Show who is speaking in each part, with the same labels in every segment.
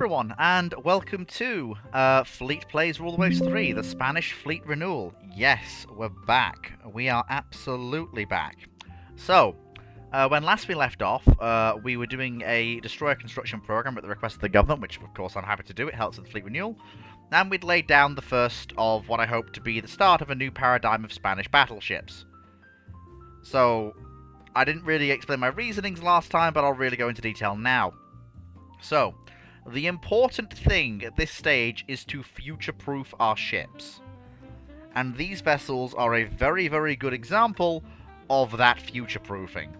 Speaker 1: Everyone, and welcome to Fleet Plays Rule the Waves 3, the Spanish Fleet Renewal. Yes, we're back. We are absolutely back. So, when last we left off, we were doing a destroyer construction program at the request of the government, which of course I'm happy to do. It helps with Fleet Renewal. And we'd laid down the first of what I hope to be the start of a new paradigm of Spanish battleships. So, I didn't really explain my reasonings last time, but I'll really go into detail now. So, the important thing at this stage is to future-proof our ships. And these vessels are a very, very good example of that future-proofing.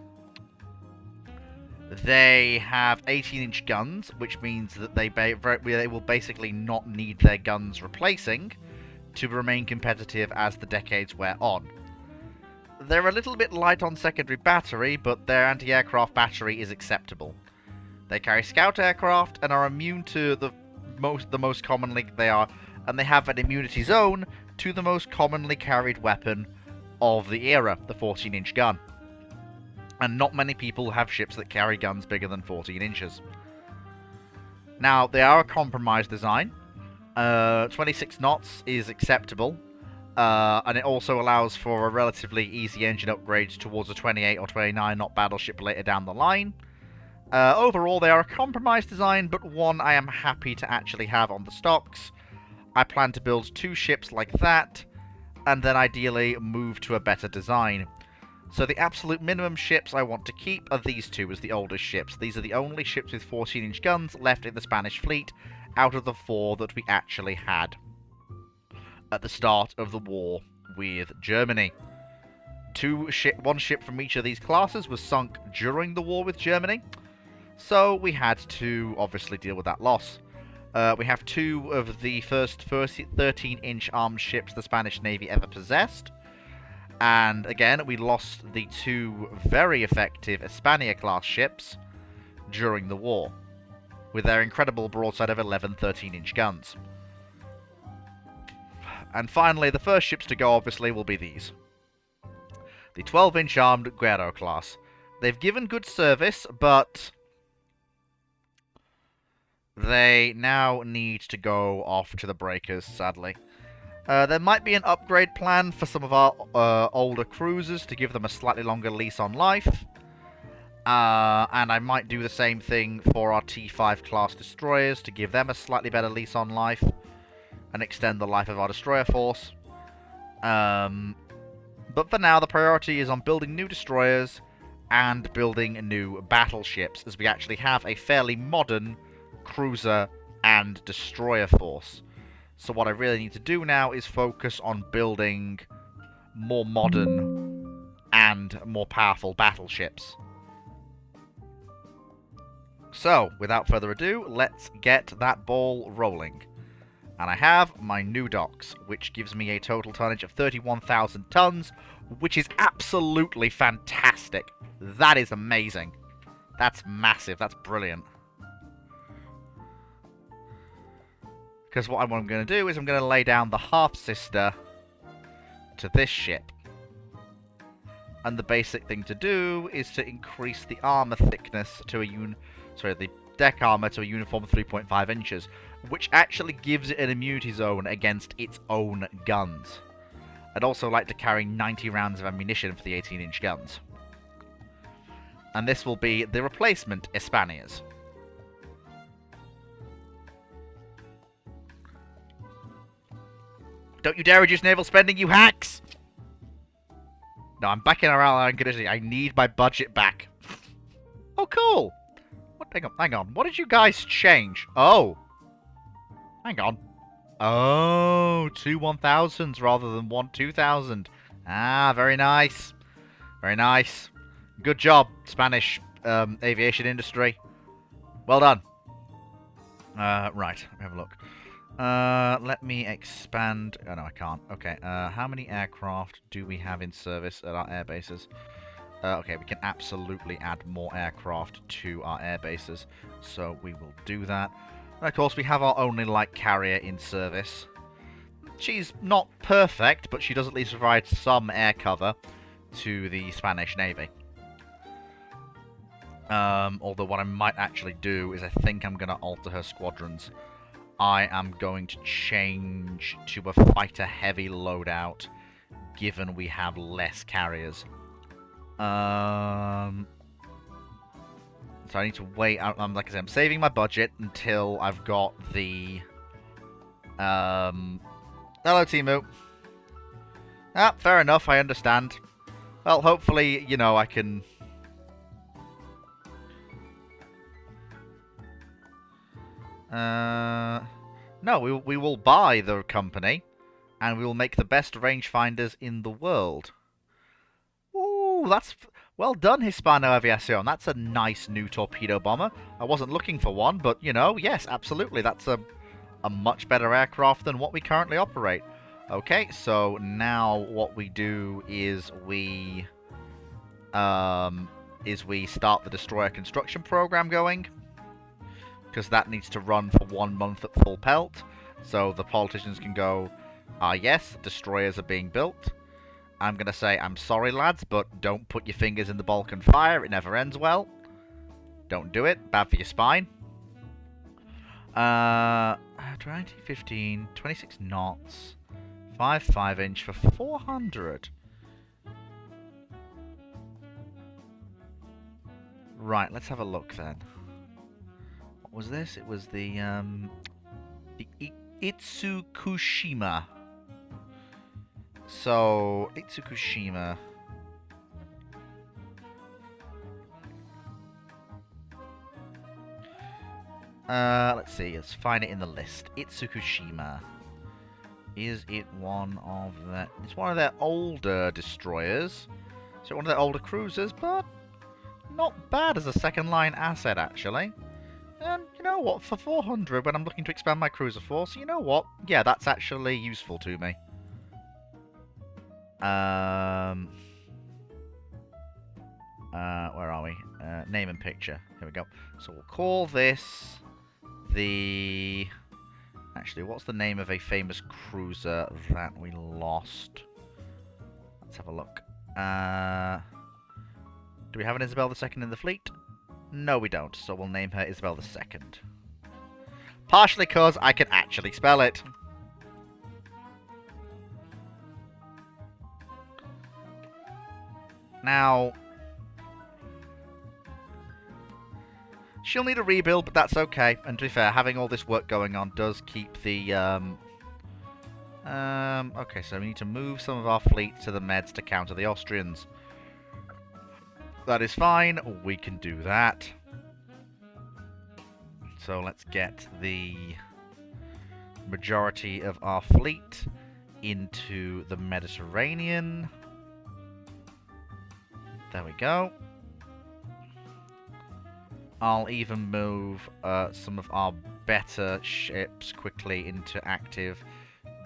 Speaker 1: They have 18-inch guns, which means that they will basically not need their guns replacing to remain competitive as the decades wear on. They're a little bit light on secondary battery, but their anti-aircraft battery is acceptable. They carry scout aircraft and are immune to the most commonly and they have an immunity zone to the most commonly carried weapon of the era, the 14-inch gun. And not many people have ships that carry guns bigger than 14 inches. Now, they are a compromise design. 26 knots is acceptable, and it also allows for a relatively easy engine upgrade towards a 28 or 29 knot battleship later down the line. Overall, they are a compromise design, but one I am happy to actually have on the stocks. I plan to build 2 ships like that, and then ideally move to a better design. So the absolute minimum ships I want to keep are these 2 as the oldest ships. These are the only ships with 14-inch guns left in the Spanish fleet, out of the 4 that we actually had at the start of the war with Germany. One ship from each of these classes was sunk during the war with Germany. So we had to obviously deal with that loss. We have 2 of the first 13-inch armed ships the Spanish Navy ever possessed. And again, we lost the 2 very effective Hispania-class ships during the war, with their incredible broadside of 11 13-inch guns. And finally, the first ships to go obviously will be these. The 12-inch armed Guerrero class. They've given good service, but they now need to go off to the breakers, sadly. There might be an upgrade plan for some of our older cruisers to give them a slightly longer lease on life. And I might do the same thing for our T5 class destroyers to give them a slightly better lease on life and extend the life of our destroyer force. But for now, the priority is on building new destroyers and building new battleships, as we actually have a fairly modern cruiser and destroyer force. So what I really need to do now is focus on building more modern and more powerful battleships. So, without further ado, let's get that ball rolling. And I have my new docks, which gives me a total tonnage of 31,000 tons, which is absolutely fantastic. That is amazing. That's massive. That's brilliant. Because what I'm going to do is I'm going to lay down the half-sister to this ship. And the basic thing to do is to increase the armor thickness to the deck armor to a uniform 3.5 inches, which actually gives it an immunity zone against its own guns. I'd also like to carry 90 rounds of ammunition for the 18-inch guns. And this will be the replacement Hispanias. Don't you dare reduce naval spending, you hacks! No, I'm backing our ally unconditionally. I need my budget back. Oh, cool! What? Hang on. What did you guys change? Oh. Hang on. Oh, 2 1000s rather than 1 2000. Ah, very nice. Very nice. Good job, Spanish aviation industry. Well done. Right, let me have a look. Let me expand. Oh, no, I can't. Okay, how many aircraft do we have in service at our air bases? Okay, we can absolutely add more aircraft to our air bases, so we will do that. And of course, we have our only light carrier in service. She's not perfect, but she does at least provide some air cover to the Spanish Navy. Although what I might actually do is I think I'm going to alter her squadrons. I am going to change to a fighter-heavy loadout, given we have less carriers. So I need to wait. Like I said, I'm saving my budget until I've got the... Hello, Timu. Ah, fair enough, I understand. Well, hopefully, you know, I can... No, we will buy the company, and we will make the best rangefinders in the world. Ooh, that's... Well done, Hispano Aviación. That's a nice new torpedo bomber. I wasn't looking for one, but, you know, yes, absolutely. That's a much better aircraft than what we currently operate. Okay, so now what we do is we start the destroyer construction program going, because that needs to run for 1 month at full pelt, so the politicians can go, yes, destroyers are being built. I'm going to say, I'm sorry, lads, but don't put your fingers in the Balkan fire. It never ends well. Don't do it. Bad for your spine. 2015, 26 knots, 5.5-inch for 400. Right, let's have a look then. What was this? It was the Itsukushima. So, Itsukushima. Let's see. Let's find it in the list. Itsukushima. Is it one of the... It's one of their older destroyers. So one of their older cruisers, but not bad as a second-line asset, actually. And you know what? For 400, when I'm looking to expand my cruiser force, you know what? Yeah, that's actually useful to me. Where are we? Name and picture. Here we go. So we'll call this the... Actually, what's the name of a famous cruiser that we lost? Let's have a look. Do we have an Isabel II in the fleet? No, we don't. So we'll name her Isabel II. Partially because I can actually spell it. Now, she'll need a rebuild, but that's okay. And to be fair, having all this work going on does keep the... okay, so we need to move some of our fleet to the Meds to counter the Austrians. That is fine. We can do that. So let's get the majority of our fleet into the Mediterranean. There we go. I'll even move some of our better ships quickly into active,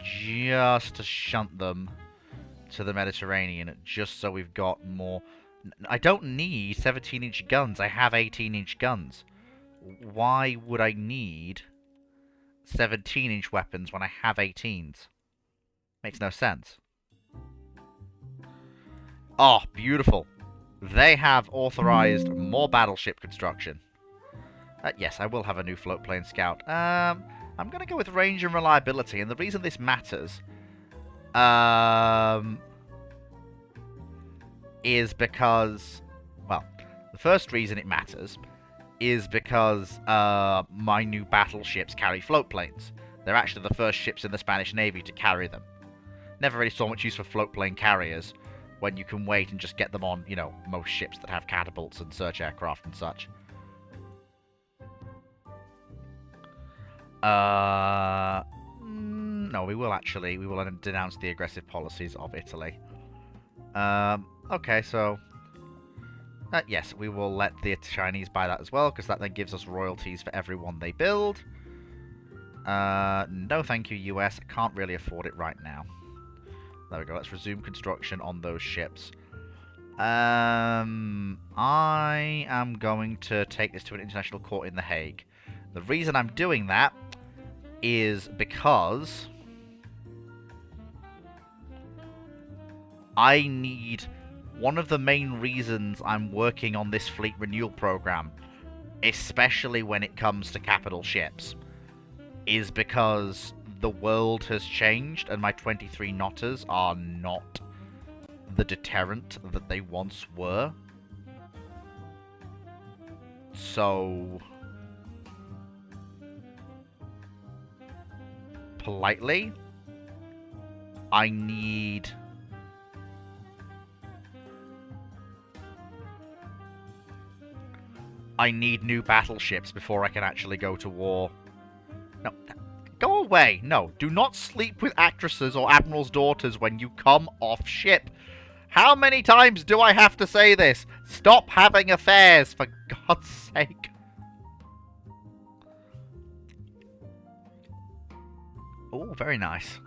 Speaker 1: just to shunt them to the Mediterranean, just so we've got more. I don't need 17-inch guns. I have 18-inch guns. Why would I need 17-inch weapons when I have 18s? Makes no sense. Oh, beautiful. They have authorized more battleship construction. Yes, I will have a new float plane scout. I'm going to go with range and reliability, and the reason this matters is because, well, the first reason it matters is because my new battleships carry float planes. They're actually the first ships in the Spanish Navy to carry them. Never really saw much use for float plane carriers when you can wait and just get them on, you know, most ships that have catapults and search aircraft and such. No, we will denounce the aggressive policies of Italy. Okay, so... yes, we will let the Chinese buy that as well, because that then gives us royalties for every one they build. No thank you, US. I can't really afford it right now. There we go, let's resume construction on those ships. I am going to take this to an international court in The Hague. The reason I'm doing that is because I need One of the main reasons I'm working on this fleet renewal program, especially when it comes to capital ships, is because the world has changed and my 23 knotters are not the deterrent that they once were. So, politely, I need new battleships before I can actually go to war. No, go away. No, do not sleep with actresses or admirals' daughters when you come off ship. How many times do I have to say this? Stop having affairs, for God's sake. Oh, very nice.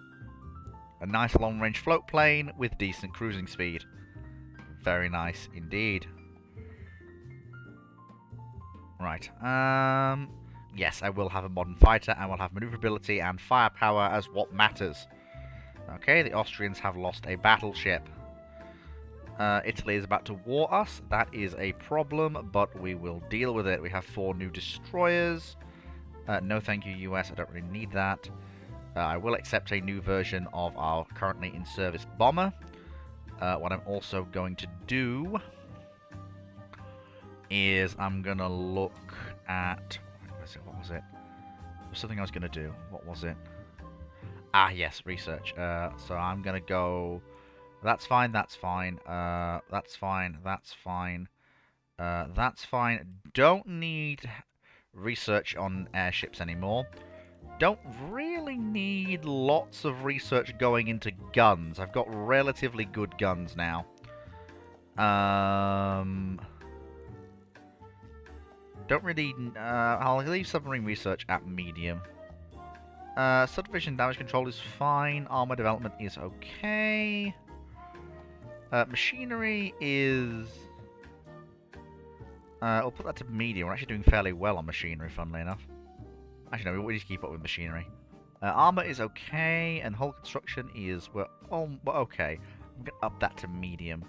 Speaker 1: A nice long-range float plane with decent cruising speed. Very nice indeed. Right, yes, I will have a modern fighter, and will have maneuverability and firepower as what matters. Okay, the Austrians have lost a battleship. Italy is about to war us. That is a problem, but we will deal with it. We have 4 new destroyers. No thank you, US, I don't really need that. I will accept a new version of our currently in service bomber. What I'm also going to do is I'm going to look at... What was it? There was something I was going to do. What was it? Ah, yes, research. So I'm going to go... That's fine, that's fine. That's fine, that's fine. That's fine. Don't need research on airships anymore. Don't really need lots of research going into guns. I've got relatively good guns now. Don't really... I'll leave submarine research at medium. Subdivision damage control is fine. Armor development is okay. Machinery is... I'll put that to medium. We're actually doing fairly well on machinery, funnily enough. Actually, no, we just keep up with machinery. Armor is okay, and hull construction is... We're okay. I'm going to up that to medium.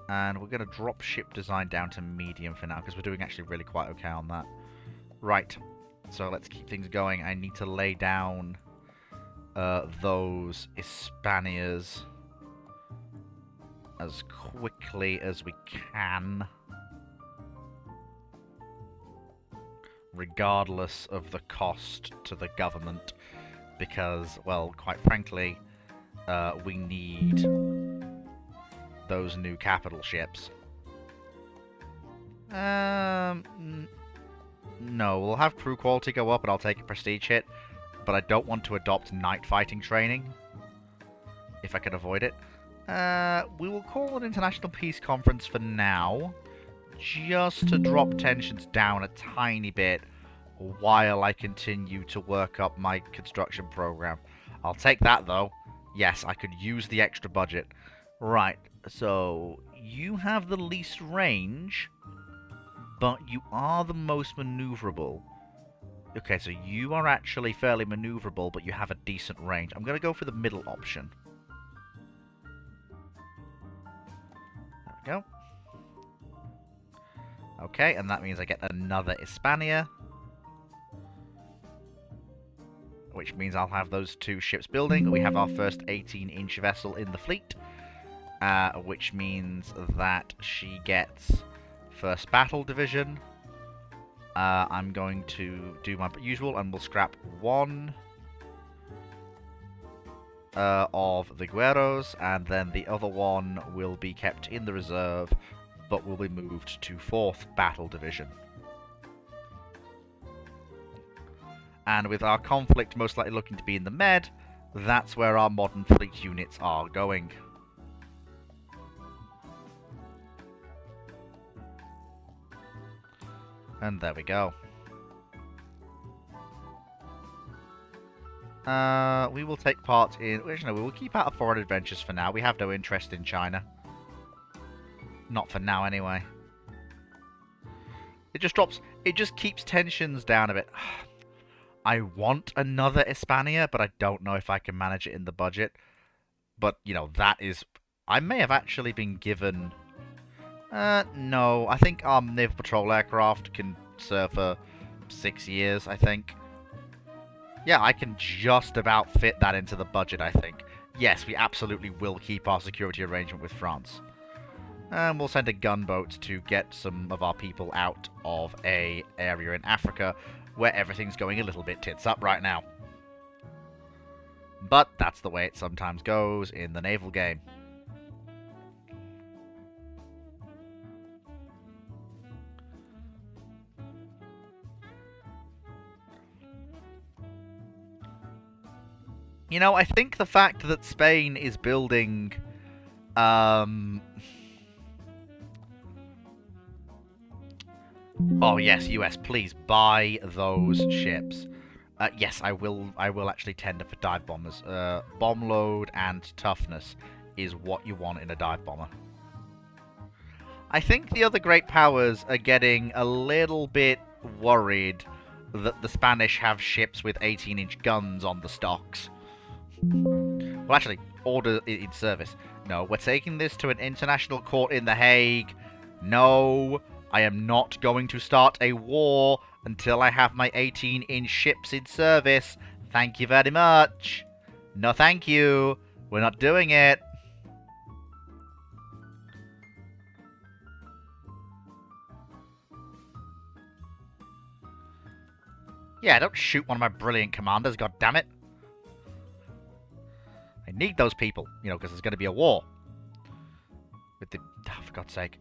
Speaker 1: And we're going to drop ship design down to medium for now, because we're doing actually really quite okay on that. Right. So let's keep things going. I need to lay down those Hispanias as quickly as we can, regardless of the cost to the government, because, well, quite frankly, we need those new capital ships. No, we'll have crew quality go up and I'll take a prestige hit, but I don't want to adopt night fighting training, if I can avoid it. We will call an international peace conference for now, just to drop tensions down a tiny bit while I continue to work up my construction program. I'll take that, though. Yes, I could use the extra budget. Right, so you have the least range, but you are the most maneuverable. Okay, so you are actually fairly maneuverable, but you have a decent range. I'm going to go for the middle option. There we go. Okay, and that means I get another Hispania, which means I'll have those 2 ships building. We have our first 18-inch vessel in the fleet, which means that she gets first battle division. I'm going to do my usual, and we'll scrap 1 of the Guerreros, and then the other one will be kept in the reserve, but will be moved to 4th Battle Division. And with our conflict most likely looking to be in the Med, that's where our modern fleet units are going. And there we go. We will take part in... No, we will keep out of foreign adventures for now. We have no interest in China. Not for now, anyway. It just drops... It just keeps tensions down a bit. I want another Hispania, but I don't know if I can manage it in the budget. But, you know, that is... I may have actually been given No. I think our naval patrol aircraft can serve for 6 years, I think. Yeah, I can just about fit that into the budget, I think. Yes, we absolutely will keep our security arrangement with France. And we'll send a gunboat to get some of our people out of a area in Africa where everything's going a little bit tits up right now. But that's the way it sometimes goes in the naval game. You know, I think the fact that Spain is building... Oh, yes, US, please buy those ships. Yes, I will actually tender for dive bombers. Bomb load and toughness is what you want in a dive bomber. I think the other great powers are getting a little bit worried that the Spanish have ships with 18-inch guns on the stocks. Well, actually, order in service. No, we're taking this to an international court in The Hague. No, I am not going to start a war until I have my 18-inch ships in service. Thank you very much. No, thank you. We're not doing it. Yeah, don't shoot one of my brilliant commanders, goddammit. I need those people, you know, because there's going to be a war. With the... Oh, for God's sake.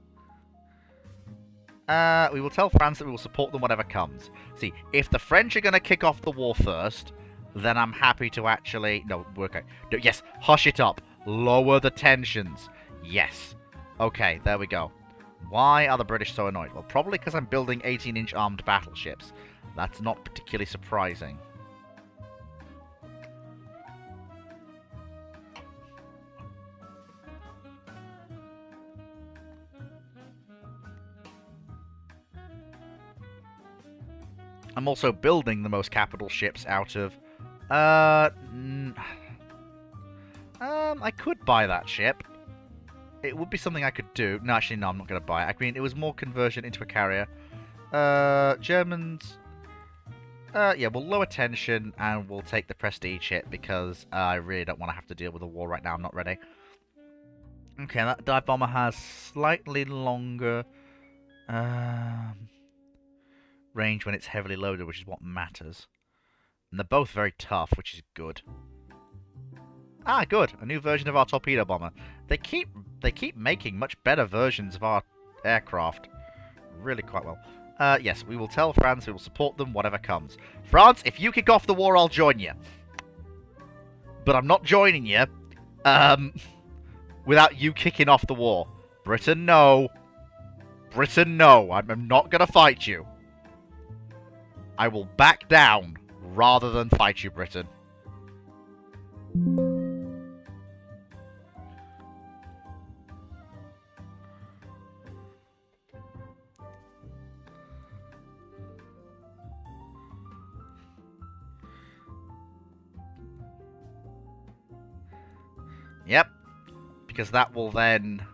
Speaker 1: We will tell France that we will support them whatever comes. See, if the French are going to kick off the war first, then I'm happy to actually... No, okay. No, yes, hush it up. Lower the tensions. Yes. Okay, there we go. Why are the British so annoyed? Well, probably because I'm building 18-inch armed battleships. That's not particularly surprising. I'm also building the most capital ships out of... I could buy that ship. It would be something I could do. No, actually, no, I'm not going to buy it. I mean, it was more conversion into a carrier. Germans... yeah, we'll lower tension and we'll take the prestige hit because I really don't want to have to deal with a war right now. I'm not ready. Okay, that dive bomber has slightly longer range when it's heavily loaded, which is what matters. And they're both very tough, which is good. Ah, good. A new version of our torpedo bomber. They keep making much better versions of our aircraft. Really quite well. Yes, we will tell France we will support them, whatever comes. France, if you kick off the war, I'll join you. But I'm not joining you, without you kicking off the war. Britain, no. Britain, no. I'm not going to fight you. I will back down rather than fight you, Britain. Yep, because that will then...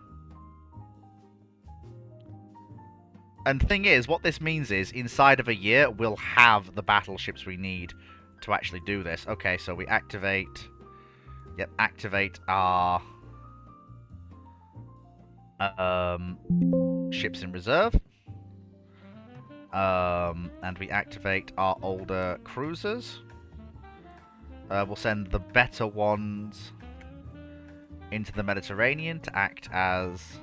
Speaker 1: And the thing is, what this means is, inside of a year, we'll have the battleships we need to actually do this. Okay, so we activate... Yep, activate our... ships in reserve. And we activate our older cruisers. We'll send the better ones into the Mediterranean to act as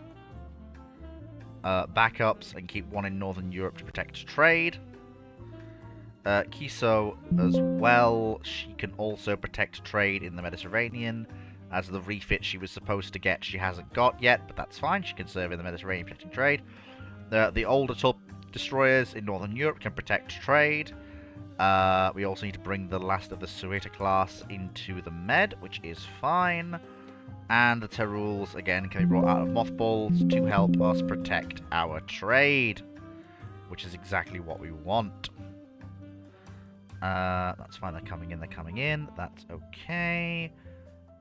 Speaker 1: backups and keep one in Northern Europe to protect trade. Kiso as well. She can also protect trade in the Mediterranean, as the refit she was supposed to get she hasn't got yet, but that's fine. She can serve in the Mediterranean protecting trade. The older destroyers in Northern Europe can protect trade. We also need to bring the last of the Sueta class into the Med, which is fine. And the Teruels, again, can be brought out of mothballs to help us protect our trade, which is exactly what we want. That's fine, they're coming in, that's okay.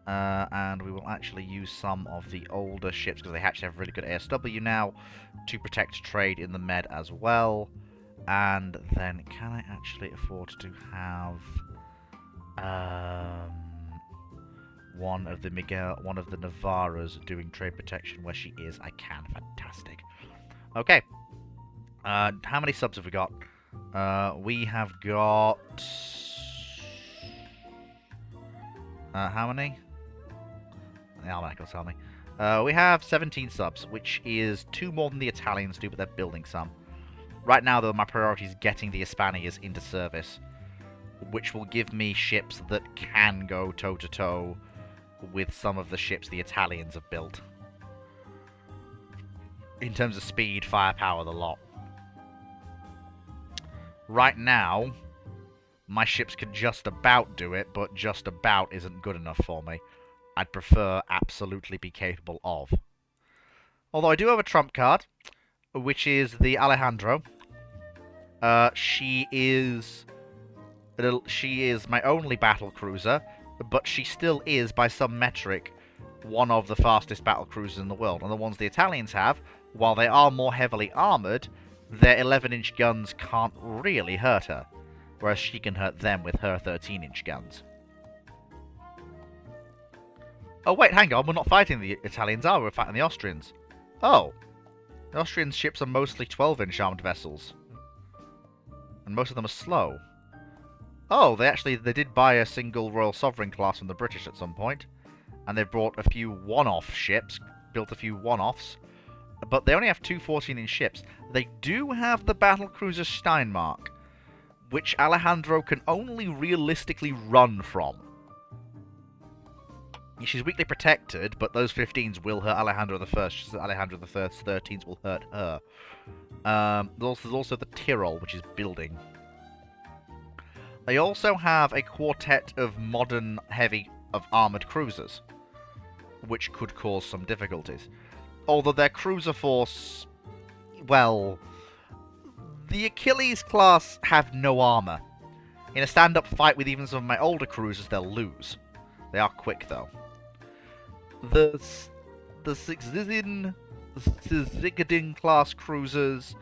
Speaker 1: And we will actually use some of the older ships, because they actually have really good ASW now, to protect trade in the Med as well. And then, can I actually afford to have one of the Navaras doing trade protection where she is? I can. Fantastic. Okay. How many subs have we got? We have got... how many? The almanac will tell me. We have 17 subs, which is 2 more than the Italians do, but they're building some. Right now, though, my priority is getting the Hispanias into service, which will give me ships that can go toe-to-toe with some of the ships the Italians have built. In terms of speed, firepower, the lot. Right now, my ships can just about do it, but just about isn't good enough for me. I'd prefer absolutely be capable of. Although I do have a trump card, which is the Alejandro. She is my only battle cruiser, but she still is, by some metric, one of the fastest battle cruisers in the world. And the ones the Italians have, while they are more heavily armoured, their 11-inch guns can't really hurt her, whereas she can hurt them with her 13-inch guns. Oh, wait, hang on, we're not fighting the Italians, are we? We're fighting the Austrians. Oh. The Austrian ships are mostly 12-inch armed vessels. And most of them are slow. Oh, they did buy a single Royal Sovereign class from the British at some point. And they've brought a few one-off ships, built a few one-offs. But they only have 2 14-inch ships. They do have the battlecruiser Steinmark, which Alejandro can only realistically run from. She's weakly protected, but those 15s will hurt Alejandro the First, just as Alejandro the Third's 13s will hurt her. There's also the Tyrol, which is building. They also have a quartet of modern armoured cruisers, which could cause some difficulties. Although their cruiser force, well, the Achilles class have no armour. In a stand-up fight with even some of my older cruisers, they'll lose. They are quick, though. The Zigidin class cruisers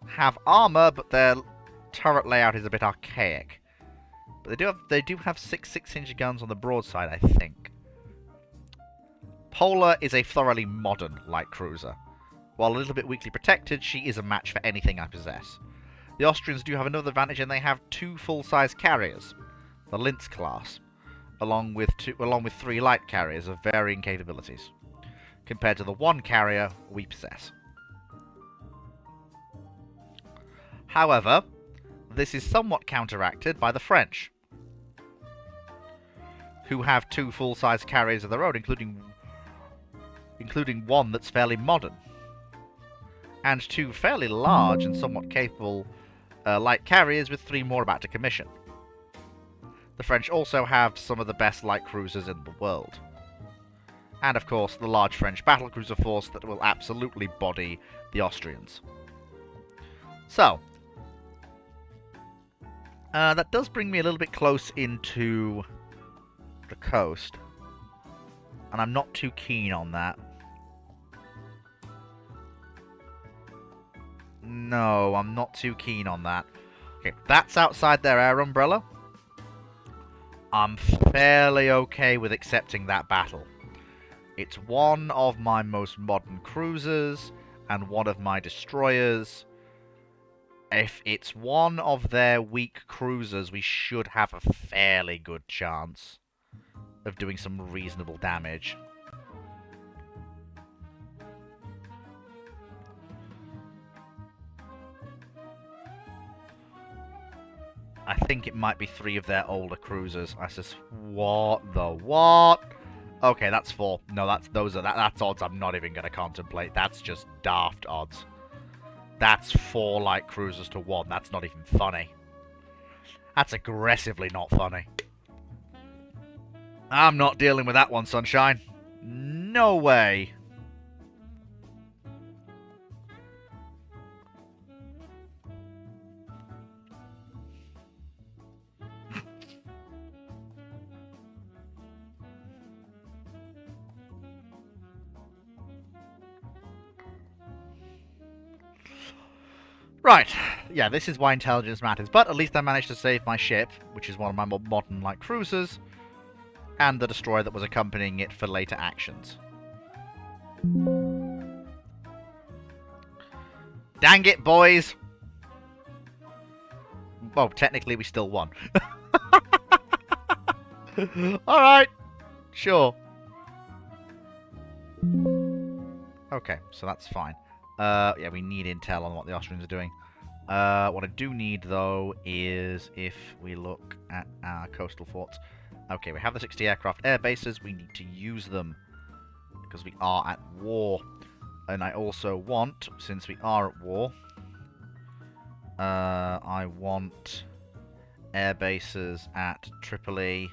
Speaker 1: have armor, but their turret layout is a bit archaic. But they do have 6-inch guns on the broadside, I think. Polar is a thoroughly modern light cruiser. While a little bit weakly protected, she is a match for anything I possess. The Austrians do have another advantage, and they have 2 full-size carriers, the Linz class, along with 3 light carriers of varying capabilities, compared to the 1 carrier we possess. However, this is somewhat counteracted by the French, who have 2 full-size carriers of their own, including one that's fairly modern, and 2 fairly large and somewhat capable light carriers with 3 more about to commission. The French also have some of the best light cruisers in the world. And, of course, the large French battlecruiser force that will absolutely body the Austrians. So, that does bring me a little bit close into the coast. And I'm not too keen on that. No, I'm not too keen on that. Okay, that's outside their air umbrella. I'm fairly okay with accepting that battle. It's one of my most modern cruisers and one of my destroyers. If it's one of their weak cruisers, we should have a fairly good chance of doing some reasonable damage. I think it might be 3 of their older cruisers. I says, what the what? Okay, that's 4. No, that's odds I'm not even going to contemplate. That's just daft odds. That's 4 light cruisers to 1. That's not even funny. That's aggressively not funny. I'm not dealing with that one, sunshine. No way. Right, yeah, this is why intelligence matters, but at least I managed to save my ship, which is one of my more modern light cruisers, and the destroyer that was accompanying it for later actions. Dang it, boys! Well, technically we still won. Alright, sure. Okay, so that's fine. Yeah, we need intel on what the Austrians are doing. What I do need, though, is if we look at our coastal forts. Okay, we have the 60 aircraft air bases. We need to use them because we are at war. And I also want, since we are at war, I want air bases at Tripoli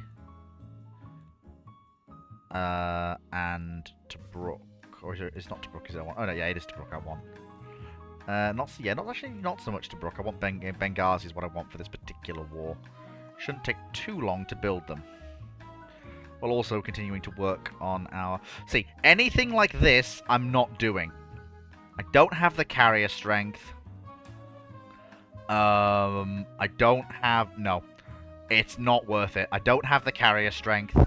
Speaker 1: and Tobruk. Or is it? It's not Tobruk, is it? Oh no, yeah, it is Tobruk. I want. Not so much Tobruk. I want Benghazi is what I want for this particular war. Shouldn't take too long to build them. While also continuing to work on our... See, anything like this, I'm not doing. I don't have the carrier strength. I don't have... No. It's not worth it. I don't have the carrier strength.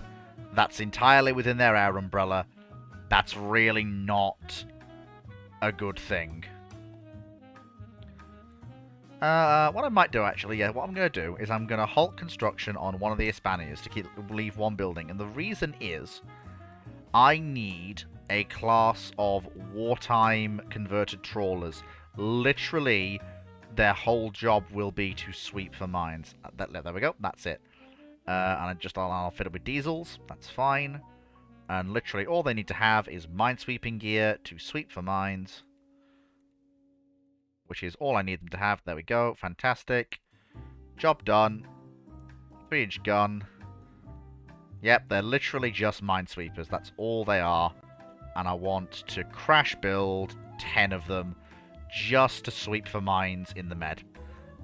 Speaker 1: That's entirely within their air umbrella. That's really not a good thing. What I might do, actually, yeah, what I'm going to do is I'm going to halt construction on one of the Hispanias to leave one building. And the reason is I need a class of wartime converted trawlers. Literally, their whole job will be to sweep for mines. There we go. That's it. And I'll fit it with diesels. That's fine. And literally all they need to have is minesweeping gear to sweep for mines. Which is all I need them to have. There we go. Fantastic. Job done. 3-inch gun. Yep, they're literally just minesweepers. That's all they are. And I want to crash build 10 of them just to sweep for mines in the Med.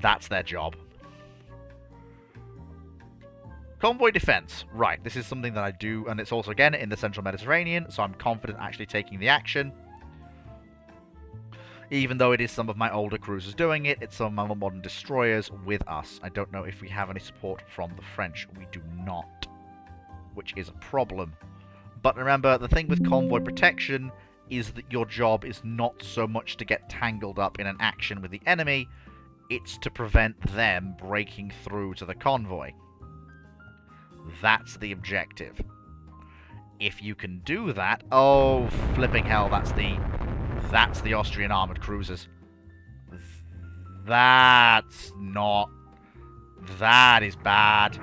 Speaker 1: That's their job. Convoy defense. Right, this is something that I do, and it's also, again, in the central Mediterranean, so I'm confident actually taking the action. Even though it is some of my older cruisers doing it, it's some of my more modern destroyers with us. I don't know if we have any support from the French. We do not, which is a problem. But remember, the thing with convoy protection is that your job is not so much to get tangled up in an action with the enemy, it's to prevent them breaking through to the convoy. That's the objective. If you can do that... Oh, flipping hell, that's the Austrian armoured cruisers. That's not... That is bad.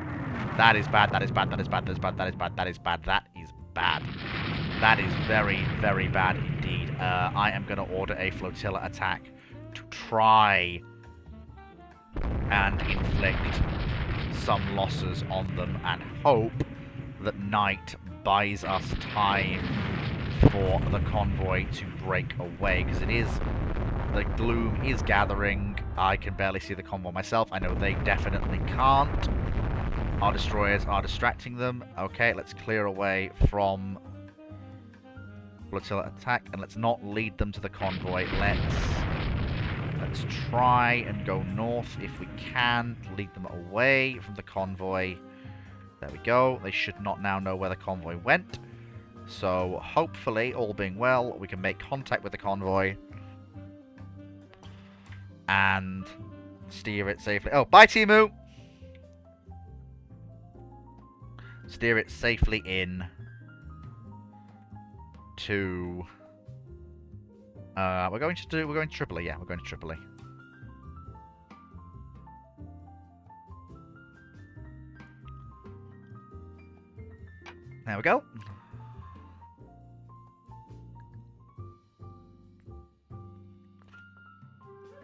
Speaker 1: That is bad, that is bad, that is bad, that is bad, that is bad, that is bad, that is bad. That is very, very bad indeed. I am going to order a flotilla attack to try and inflict some losses on them and hope that night buys us time for the convoy to break away, because it is... The gloom is gathering. I can barely see the convoy myself. I know they definitely can't. Our destroyers are distracting them. Okay, let's clear away from flotilla attack, and let's not lead them to the convoy. Let's try and go north if we can. Lead them away from the convoy. There we go. They should not now know where the convoy went. So, hopefully, all being well, we can make contact with the convoy and steer it safely. Oh, bye, Timu! Steer it safely in to... we're going to Tripoli. Yeah, we're going to Tripoli. There we go.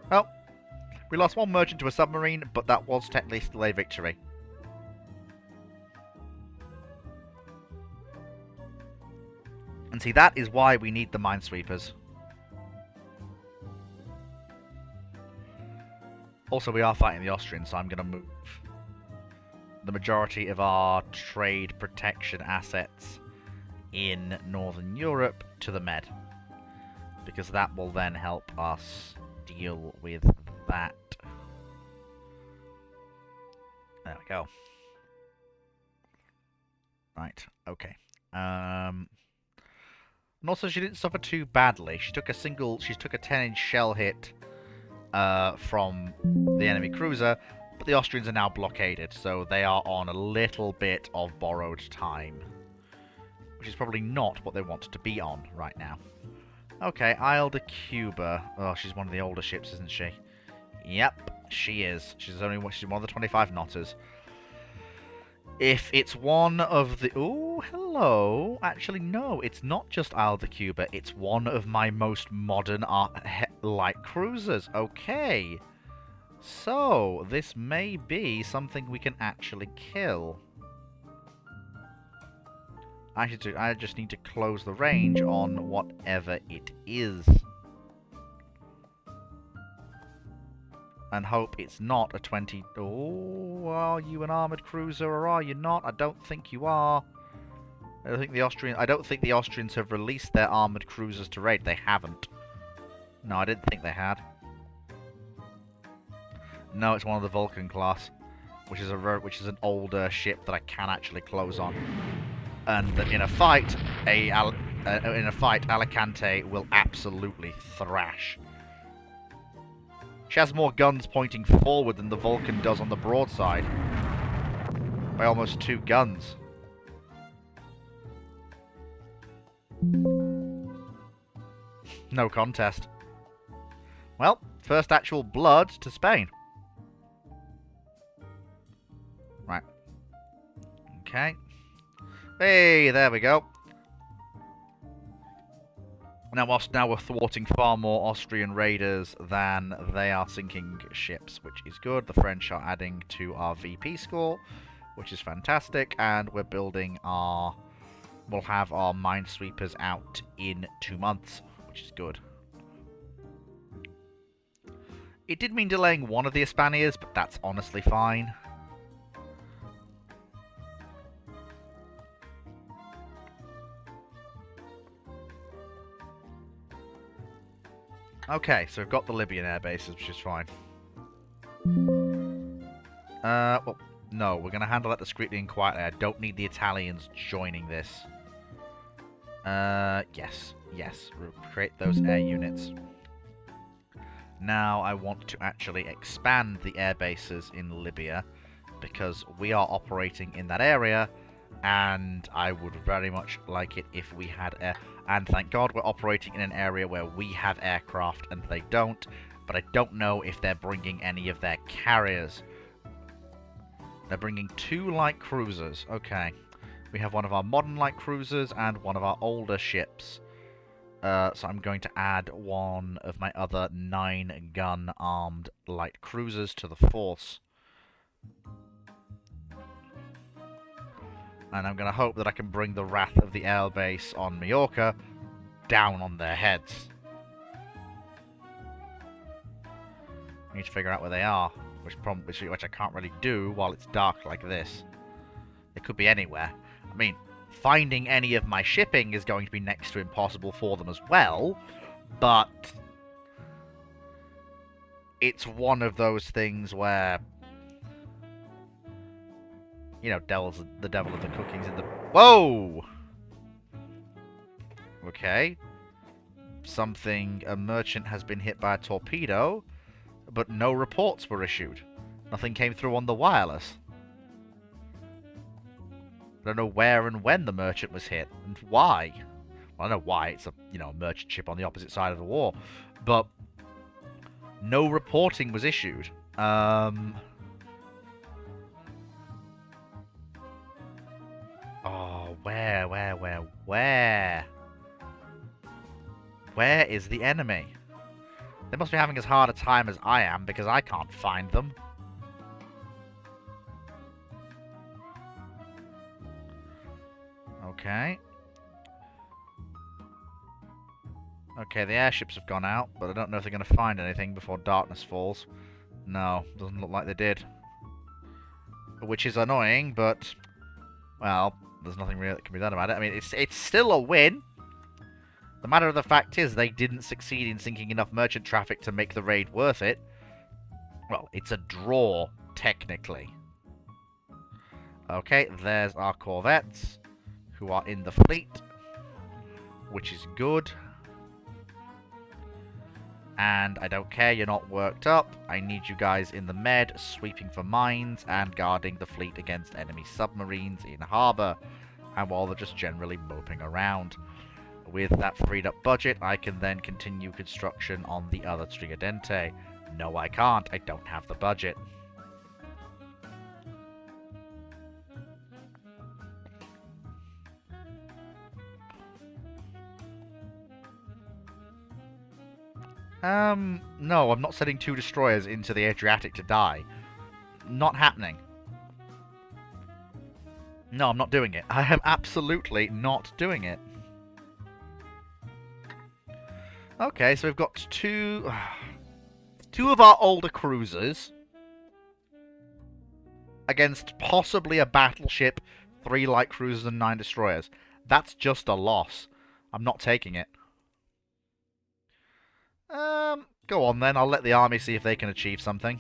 Speaker 1: Well, we lost one merchant to a submarine, but that was technically still a victory. And see, that is why we need the minesweepers. Also, we are fighting the Austrians, so I'm going to move the majority of our trade protection assets in Northern Europe to the Med. Because that will then help us deal with that. There we go. Right, okay. And also, she didn't suffer too badly. She took a 10-inch shell hit from the enemy cruiser, but the Austrians are now blockaded, so they are on a little bit of borrowed time. Which is probably not what they want to be on right now. Okay, Isle de Cuba. Oh, she's one of the older ships, isn't she? Yep, she is. She's one of the 25 knotters. If it's one of the... Oh, hello. Actually, no, it's not just Isle de Cuba. It's one of my most modern light cruisers. Okay. So, this may be something we can actually kill. I just need to close the range on whatever it is. And hope it's not a 20... Oh, are you an armoured cruiser or are you not? I don't think you are. I don't think the Austrians have released their armoured cruisers to raid. They haven't. No, I didn't think they had. No, it's one of the Vulcan class, which is an older ship that I can actually close on. And that in a fight, Alicante will absolutely thrash. She has more guns pointing forward than the Vulcan does on the broadside. By almost 2 guns. No contest. Well, first actual blood to Spain. Right. Okay. Hey, there we go. Now we're thwarting far more Austrian raiders than they are sinking ships, which is good. The French are adding to our VP score, which is fantastic, and we're building our... We'll have our minesweepers out in 2 months, which is good. It did mean delaying one of the Hispanias, but that's honestly fine. Okay, so we've got the Libyan air bases, which is fine. Well, no, we're going to handle that discreetly and quietly. I don't need the Italians joining this. Yes. Create those air units. Now I want to actually expand the air bases in Libya, because we are operating in that area, and I would very much like it if we had air... And thank God we're operating in an area where we have aircraft and they don't. But I don't know if they're bringing any of their carriers. They're bringing 2 light cruisers. Okay. We have one of our modern light cruisers and one of our older ships. So I'm going to add one of my other 9-gun armed light cruisers to the force. And I'm going to hope that I can bring the wrath of the air base on Majorca down on their heads. I need to figure out where they are, which I can't really do while it's dark like this. It could be anywhere. I mean, finding any of my shipping is going to be next to impossible for them as well, but it's one of those things where... You know, the devil of the cooking's in the... Whoa! Okay. A merchant has been hit by a torpedo, but no reports were issued. Nothing came through on the wireless. I don't know where and when the merchant was hit, and why. Well, I know why. It's a merchant ship on the opposite side of the war. But no reporting was issued. Oh, where? Where is the enemy? They must be having as hard a time as I am, because I can't find them. Okay. Okay, the airships have gone out, but I don't know if they're going to find anything before darkness falls. No, doesn't look like they did. Which is annoying, but... Well, there's nothing really that can be done about it. I mean, it's still a win. The matter of the fact is, they didn't succeed in sinking enough merchant traffic to make the raid worth it. Well, it's a draw, technically. Okay, there's our corvettes, who are in the fleet, which is good. And I don't care, you're not worked up. I need you guys in the med, sweeping for mines and guarding the fleet against enemy submarines in harbour, and while they're just generally moping around. With that freed up budget, I can then continue construction on the other Triadente. No, I can't. I don't have the budget. No, I'm not sending 2 destroyers into the Adriatic to die. Not happening. No, I'm not doing it. I am absolutely not doing it. Okay, so we've got two of our older cruisers against possibly a battleship, 3 light cruisers and 9 destroyers. That's just a loss. I'm not taking it. Go on then. I'll let the army see if they can achieve something.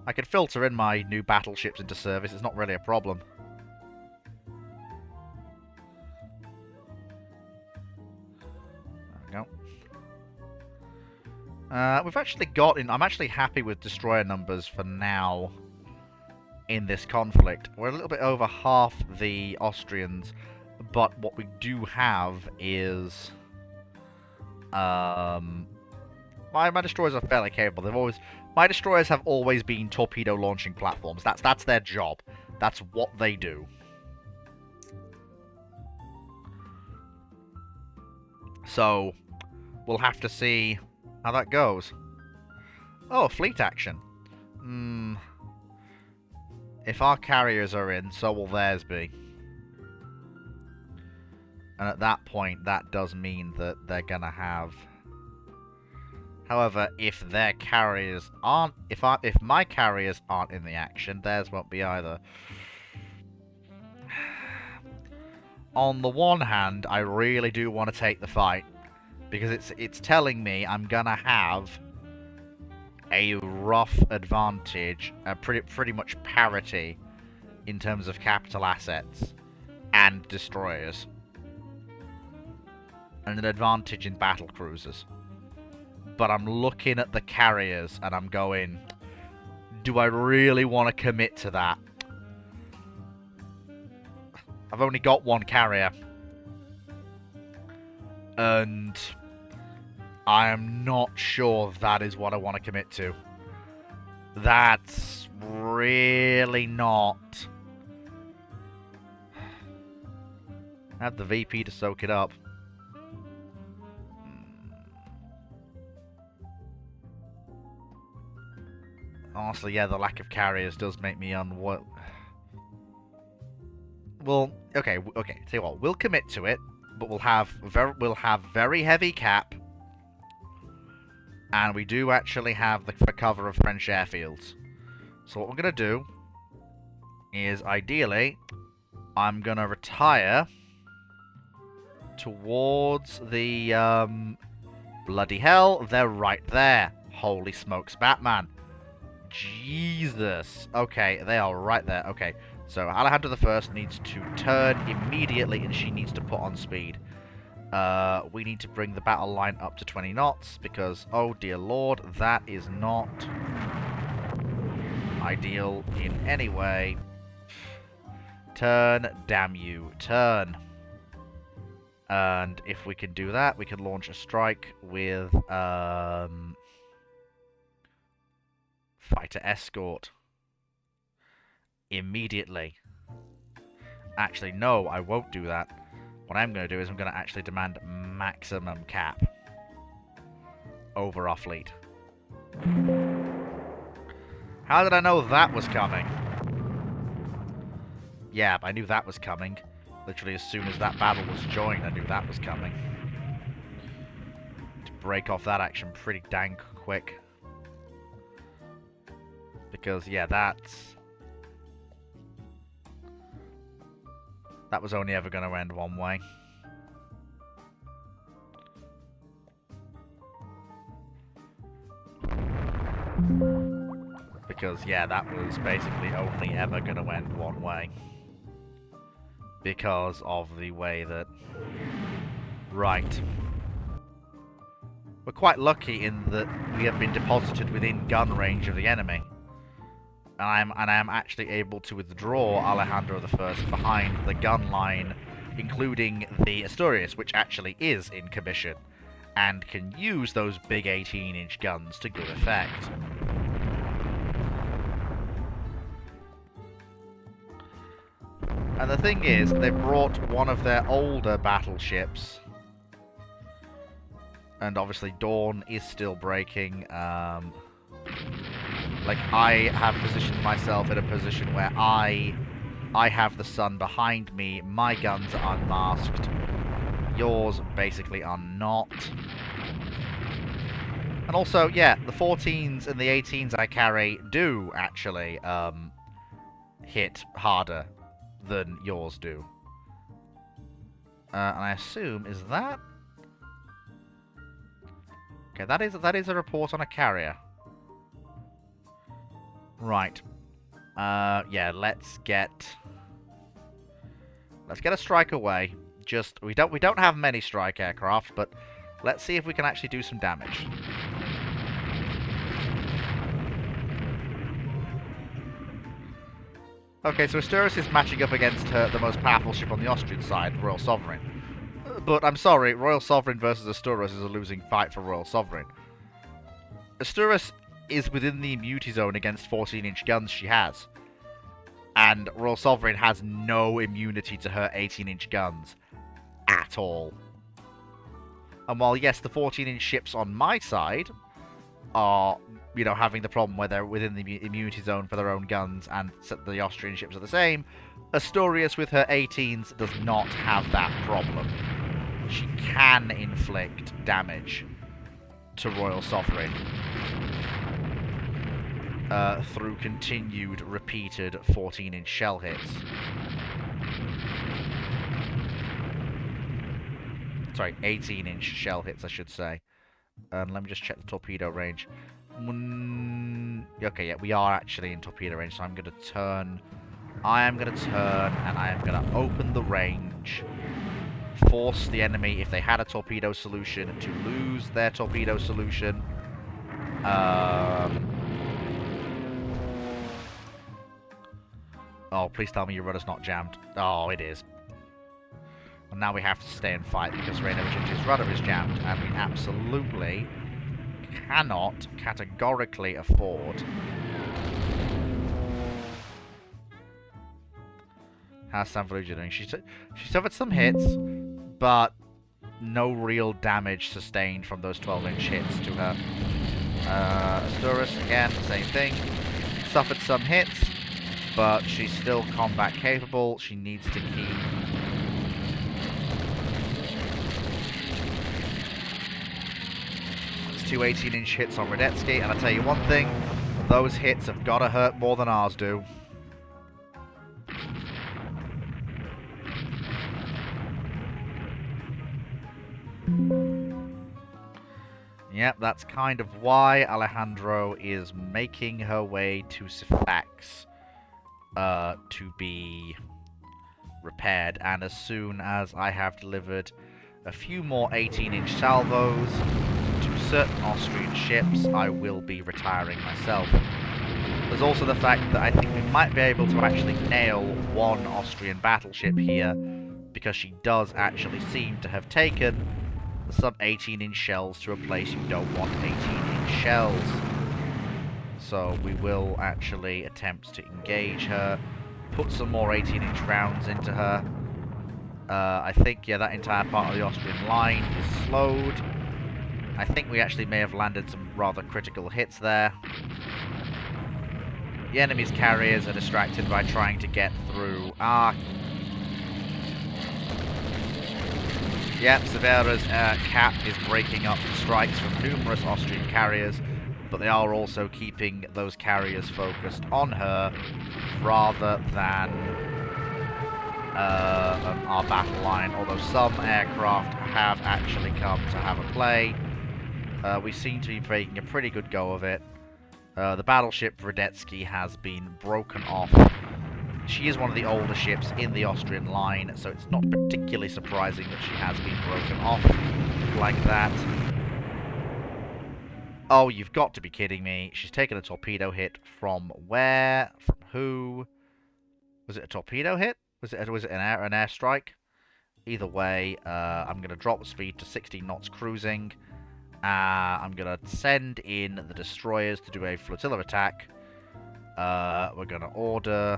Speaker 1: I can filter in my new battleships into service. It's not really a problem. There we go. We've actually got in. I'm actually happy with destroyer numbers for now in this conflict. We're a little bit over half the Austrians, but what we do have is my destroyers are fairly capable. My destroyers have always been torpedo launching platforms. That's their job. That's what they do. So we'll have to see how that goes. Oh, fleet action. If our carriers are in, so will theirs be. And at that point, that does mean that they're gonna have... However, if their carriers aren't... If my carriers aren't in the action, theirs won't be either. On the one hand, I really do want to take the fight. Because it's telling me I'm gonna have a rough advantage, pretty much parity in terms of capital assets and destroyers. And an advantage in battle cruisers. But I'm looking at the carriers and I'm going, do I really want to commit to that? I've only got 1 carrier. And I am not sure that is what I want to commit to. That's really not... I have the VP to soak it up. Honestly, yeah, the lack of carriers does make me unwell. Well, okay. Tell you what, we'll commit to it, but we'll have very heavy cap, and we do actually have the cover of French airfields. So what we're gonna do is, ideally, I'm gonna retire towards the bloody hell. They're right there. Holy smokes, Batman. Jesus. Okay, they are right there. Okay, so Alejandra I needs to turn immediately, and she needs to put on speed. We need to bring the battle line up to 20 knots, because, oh dear lord, that is not ideal in any way. Turn, damn you, turn. And if we can do that, we can launch a strike with, fighter escort. Immediately. Actually, no, I won't do that. What I'm going to do is I'm going to actually demand maximum cap over our fleet. How did I know that was coming? Yeah, I knew that was coming. Literally as soon as that battle was joined, I knew that was coming. To break off that action pretty dang quick. Because, yeah, that was only ever going to end one way. because, yeah, that was basically only ever going to end one way. Because of the way that... Right. We're quite lucky in that we have been deposited within gun range of the enemy. And I am actually able to withdraw Alejandro I behind the gun line, including the Asturias, which actually is in commission, and can use those big 18-inch guns to good effect. And the thing is, they brought one of their older battleships, and obviously Dawn is still breaking. Like, I have positioned myself in a position where I have the sun behind me, my guns are unmasked, yours basically are not. And also, yeah, the 14s and the 18s I carry do actually hit harder than yours do. And I assume, is that... Okay, that is a report on a carrier. Right. Yeah, let's get a strike away. Just we don't have many strike aircraft, but let's see if we can actually do some damage. Okay, so Asturias is matching up against the most powerful ship on the Austrian side, Royal Sovereign. But I'm sorry, Royal Sovereign versus Asturias is a losing fight for Royal Sovereign. Asturias is within the immunity zone against 14-inch guns she has. And Royal Sovereign has no immunity to her 18-inch guns. At all. And while, yes, the 14-inch ships on my side are, you know, having the problem where they're within the immunity zone for their own guns, and the Austrian ships are the same, Asturias with her 18s does not have that problem. She can inflict damage to Royal Sovereign through continued, repeated 14-inch shell hits. Sorry, 18-inch shell hits, I should say. And let me just check the torpedo range. Okay, yeah, we are actually in torpedo range, so I'm going to turn. I am going to turn, and I am going to open the range. Force the enemy, if they had a torpedo solution, to lose their torpedo solution. Oh, please tell me your rudder's not jammed. Oh, it is. And now we have to stay and fight because Renovic's rudder is jammed, and we absolutely cannot categorically afford. How's San Fallujah doing? She suffered some hits, but no real damage sustained from those 12-inch hits to her. Asturias, again, same thing. Suffered some hits, but she's still combat capable. She needs to keep... It's two 18-inch hits on Radetzky, and I'll tell you one thing, those hits have got to hurt more than ours do. Yep, that's kind of why Alejandro is making her way to Sifax to be repaired. And as soon as I have delivered a few more 18-inch salvos to certain Austrian ships, I will be retiring myself. There's also the fact that I think we might be able to actually nail one Austrian battleship here, because she does actually seem to have taken some 18-inch shells to a place you don't want 18-inch shells. So we will actually attempt to engage her, put some more 18-inch rounds into her. I think, yeah, that entire part of the Austrian line is slowed. I think we actually may have landed some rather critical hits there. The enemy's carriers are distracted by trying to get through our... Yep, Severa's cap is breaking up strikes from numerous Austrian carriers, but they are also keeping those carriers focused on her rather than our battle line, although some aircraft have actually come to have a play. We seem to be making a pretty good go of it. The battleship Radetsky has been broken off. She is one of the older ships in the Austrian line, so it's not particularly surprising that she has been broken off like that. Oh, you've got to be kidding me. She's taken a torpedo hit from where? From who? Was it a torpedo hit? Was it an airstrike? Either way, I'm going to drop the speed to 16 knots cruising. I'm going to send in the destroyers to do a flotilla attack. We're going to order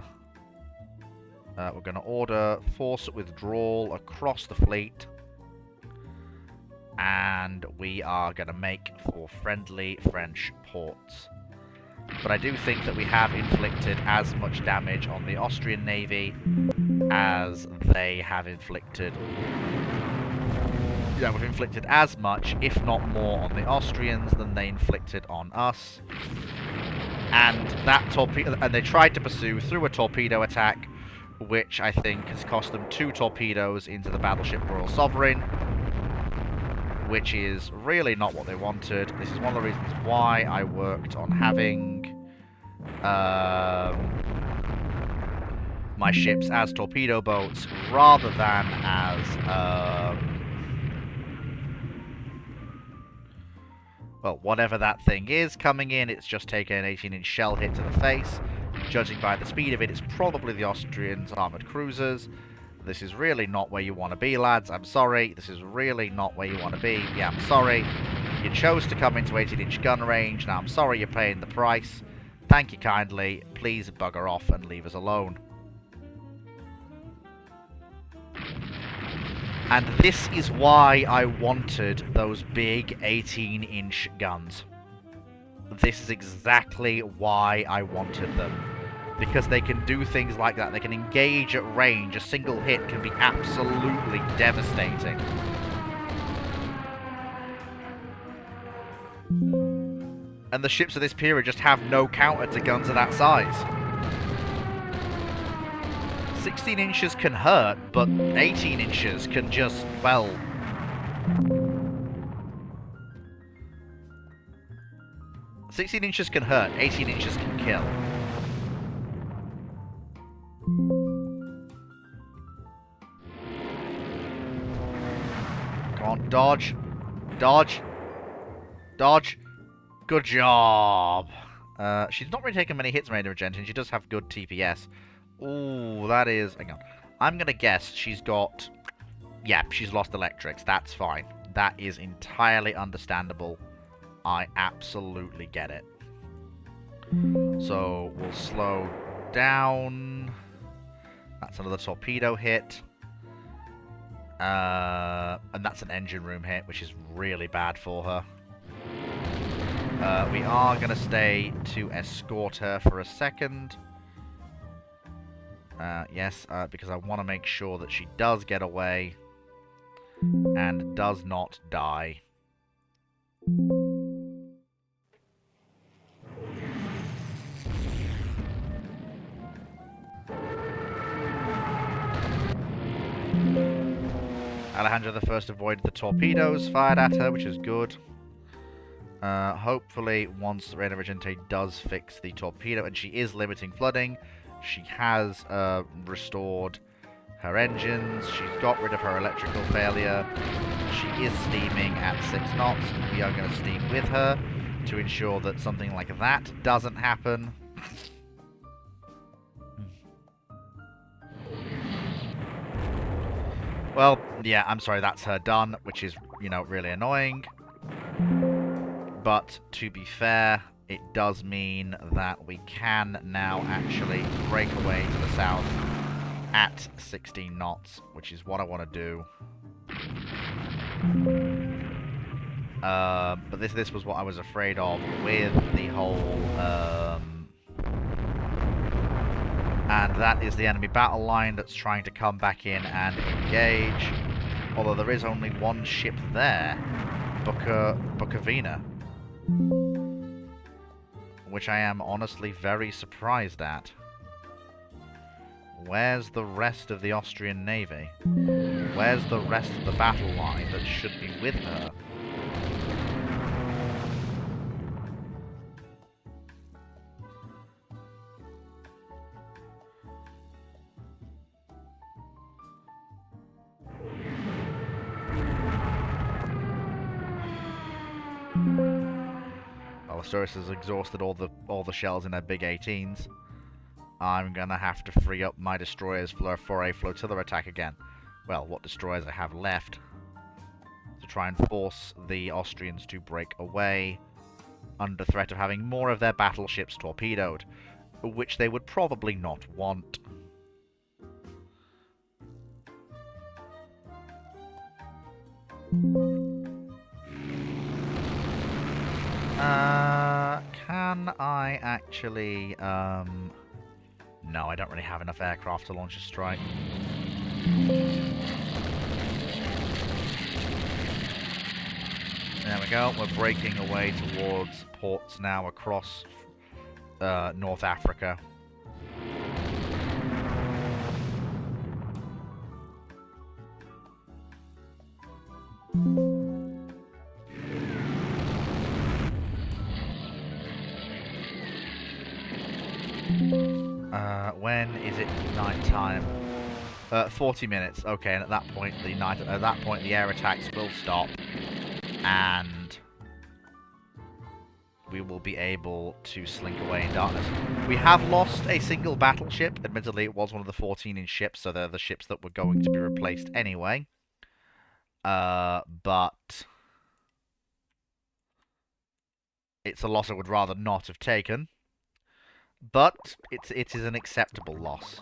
Speaker 1: force withdrawal across the fleet. And we are going to make for friendly French ports. But I do think that we have inflicted as much damage on the Austrian Navy as they have inflicted. Yeah, we've inflicted as much, if not more, on the Austrians than they inflicted on us. And that torpedo, and they tried to pursue through a torpedo attack, which I think has cost them 2 torpedoes into the battleship Royal Sovereign, which is really not what they wanted. This is one of the reasons why I worked on having my ships as torpedo boats rather than as well, whatever that thing is coming in. It's just taken an 18-inch shell hit to the face. Judging by the speed of it, it's probably the Austrians' armoured cruisers. This is really not where you want to be, lads. I'm sorry. This is really not where you want to be. Yeah, I'm sorry. You chose to come into 18-inch gun range. Now, I'm sorry you're paying the price. Thank you kindly. Please bugger off and leave us alone. And this is why I wanted those big 18-inch guns. This is exactly why I wanted them. Because they can do things like that. They can engage at range. A single hit can be absolutely devastating. And the ships of this period just have no counter to guns of that size. 16 inches can hurt, but 18 inches can just, well... "16 inches can hurt, 18 inches can kill." Come on, dodge. Dodge. Dodge. Good job. She's not really taken many hits, Raider Argentine, and she does have good TPS. Ooh, that is... Hang on. I'm going to guess she's got... Yeah, she's lost electrics. That's fine. That is entirely understandable. I absolutely get it. So, we'll slow down. That's another torpedo hit. And that's an engine room hit, which is really bad for her. We are going to stay to escort her for a second. Yes, because I want to make sure that she does get away and does not die. Alejandro I avoided the torpedoes fired at her, which is good. Hopefully, once Reina Regente does fix the torpedo, and she is limiting flooding, she has restored her engines, she's got rid of her electrical failure, she is steaming at 6 knots, we are going to steam with her to ensure that something like that doesn't happen. Well, yeah, I'm sorry, that's her done, which is, you know, really annoying. But, to be fair, it does mean that we can now actually break away to the south at 16 knots, which is what I want to do. But this was what I was afraid of with the whole... and that is the enemy battle line that's trying to come back in and engage. Although there is only one ship there, Bukovina. Which I am honestly very surprised at. Where's the rest of the Austrian Navy? Where's the rest of the battle line that should be with her? Asturias has exhausted all the shells in their big 18s. I'm gonna have to free up my destroyers for a flotilla attack again. Well, what destroyers I have left. To try and force the Austrians to break away under threat of having more of their battleships torpedoed, which they would probably not want. Can I actually, no, I don't really have enough aircraft to launch a strike. There we go, we're breaking away towards ports now across North Africa. When is it night time? 40 minutes. Okay, and at that point the air attacks will stop, and we will be able to slink away in darkness. We have lost a single battleship. Admittedly, it was one of the 14-inch ships, so they're the ships that were going to be replaced anyway. But it's a loss I would rather not have taken. But it is an acceptable loss.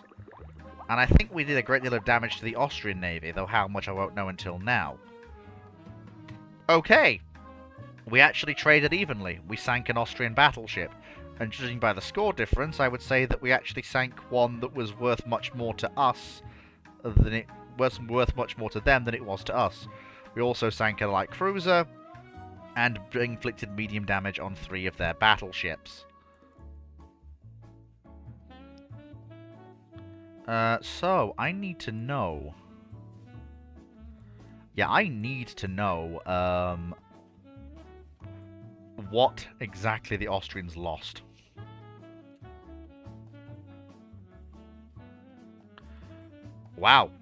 Speaker 1: And I think we did a great deal of damage to the Austrian navy, though how much I won't know until now. Okay. We actually traded evenly. We sank an Austrian battleship. And judging by the score difference, I would say that we actually sank one that was worth much more to us than it was worth much more to them than it was to us. We also sank a light cruiser and inflicted medium damage on 3 of their battleships. So, I need to know... Yeah, I need to know, what exactly the Austrians lost. Wow.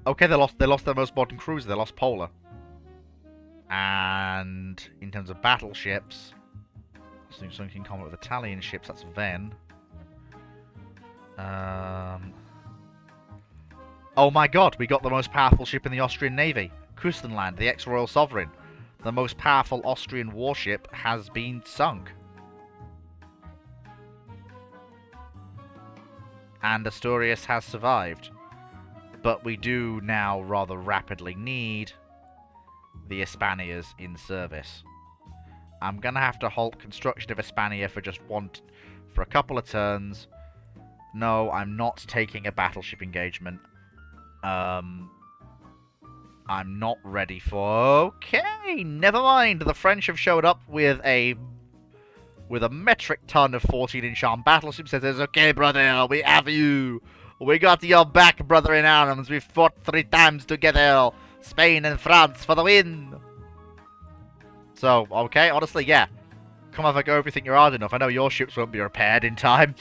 Speaker 1: Okay, they lost their most modern cruiser. They lost Polar. And in terms of battleships, something in common with Italian ships, that's Ven. Oh my god, we got the most powerful ship in the Austrian Navy. Küstenland, the ex-Royal Sovereign. The most powerful Austrian warship has been sunk. And Asturias has survived. But we do now rather rapidly need the Hispanias in service. I'm gonna have to halt construction of Hispania for for a couple of turns. No, I'm not taking a battleship engagement. I'm not ready for... Okay, never mind. The French have showed up with a metric ton of 14-inch armed battleships. Says, okay, brother, we have you. We got your back, brother in arms. We fought 3 times together. Spain and France for the win. So, okay, honestly, yeah. Come have a go if you think you're hard enough. I know your ships won't be repaired in time.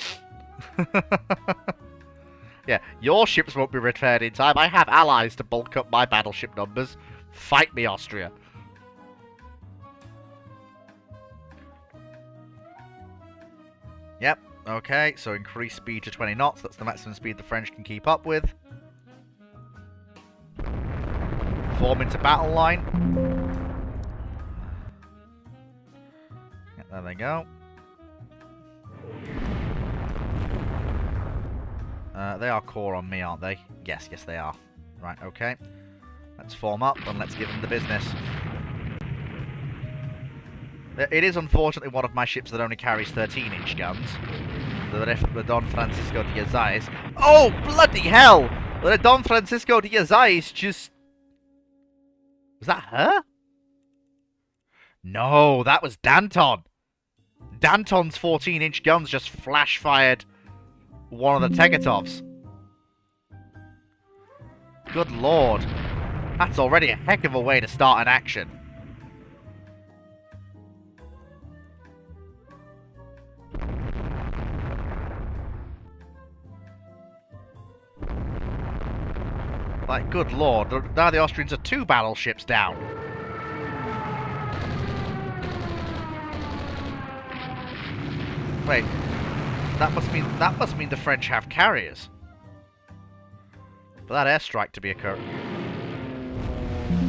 Speaker 1: Yeah, your ships won't be repaired in time. I have allies to bulk up my battleship numbers. Fight me, Austria. Yep, okay, so increase speed to 20 knots. That's the maximum speed the French can keep up with. Form into battle line. Yeah, there they go. They are core on me, aren't they? Yes, they are. Right, okay. Let's form up and let's give them the business. It is unfortunately one of my ships that only carries 13-inch guns. The Don Francisco de Yazais. Oh, bloody hell! The Don Francisco de Yazais just... Was that her? No, that was Danton. Danton's 14-inch guns just flash-fired one of the Tegetovs. Good lord. That's already a heck of a way to start an action. Like, good lord. Now the Austrians are 2 battleships down. Wait, that must mean the French have carriers. For that airstrike to be occurring.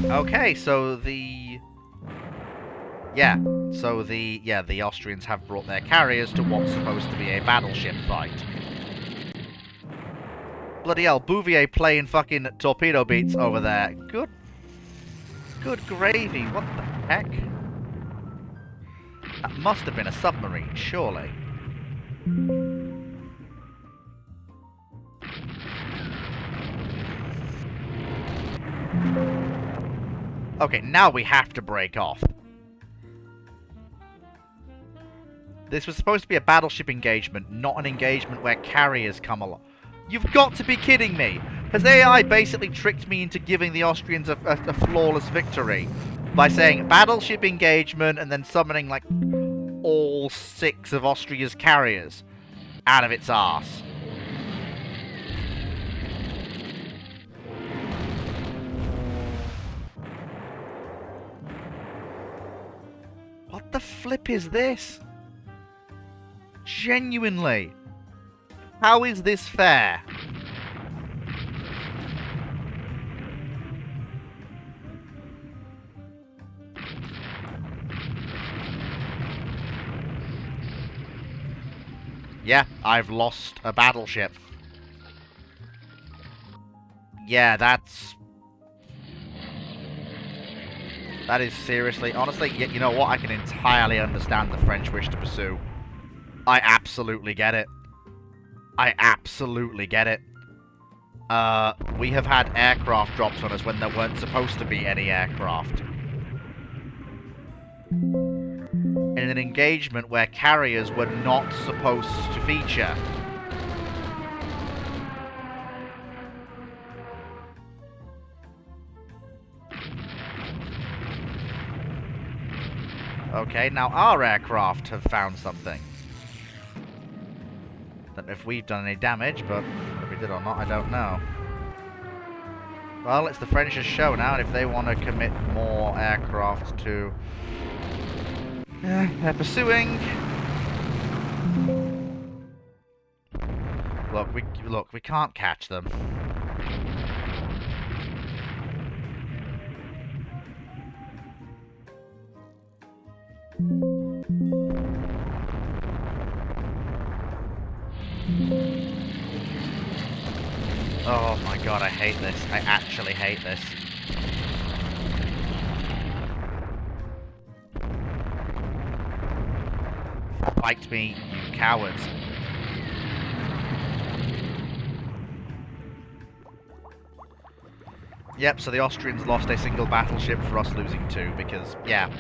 Speaker 1: Okay, so the the Austrians have brought their carriers to what's supposed to be a battleship fight. Bloody hell, Bouvier playing fucking torpedo beats over there. Good gravy, what the heck? That must have been a submarine, surely. Okay, now we have to break off. This was supposed to be a battleship engagement, not an engagement where carriers come along. You've got to be kidding me! Has AI basically tricked me into giving the Austrians a flawless victory by saying battleship engagement and then summoning, like, all 6 of Austria's carriers out of its arse? What the flip is this? Genuinely. How is this fair? Yeah, I've lost a battleship. Yeah, that is seriously... Honestly, you know what? I can entirely understand the French wish to pursue. I absolutely get it. I absolutely get it. We have had aircraft dropped on us when there weren't supposed to be any aircraft. In an engagement where carriers were not supposed to feature. Okay, now our aircraft have found something. Don't know if we've done any damage, but if we did or not, I don't know. Well, it's the French's show now, and if they want to commit more aircraft to they're pursuing. Look, we can't catch them. Oh my god, I hate this. I actually hate this. Fight me, you cowards. Yep, so the Austrians lost a single battleship for us losing 2, because, yeah,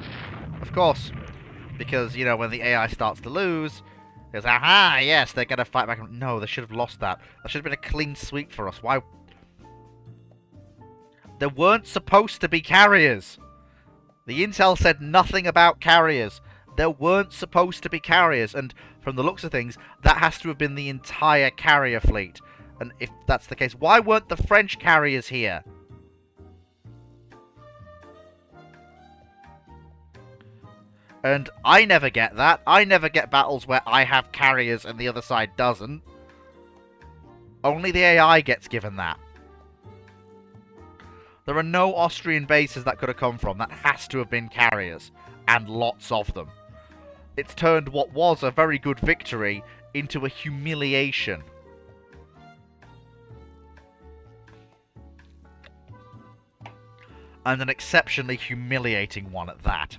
Speaker 1: of course. Because, you know, when the AI starts to lose, it goes, aha, yes, they're going to fight back. No, they should have lost that. That should have been a clean sweep for us. Why? There weren't supposed to be carriers. The intel said nothing about carriers. There weren't supposed to be carriers, and from the looks of things, that has to have been the entire carrier fleet. And if that's the case, why weren't the French carriers here? And I never get that. I never get battles where I have carriers and the other side doesn't. Only the AI gets given that. There are no Austrian bases that could have come from. That has to have been carriers. And lots of them. It's turned what was a very good victory into a humiliation. And an exceptionally humiliating one at that.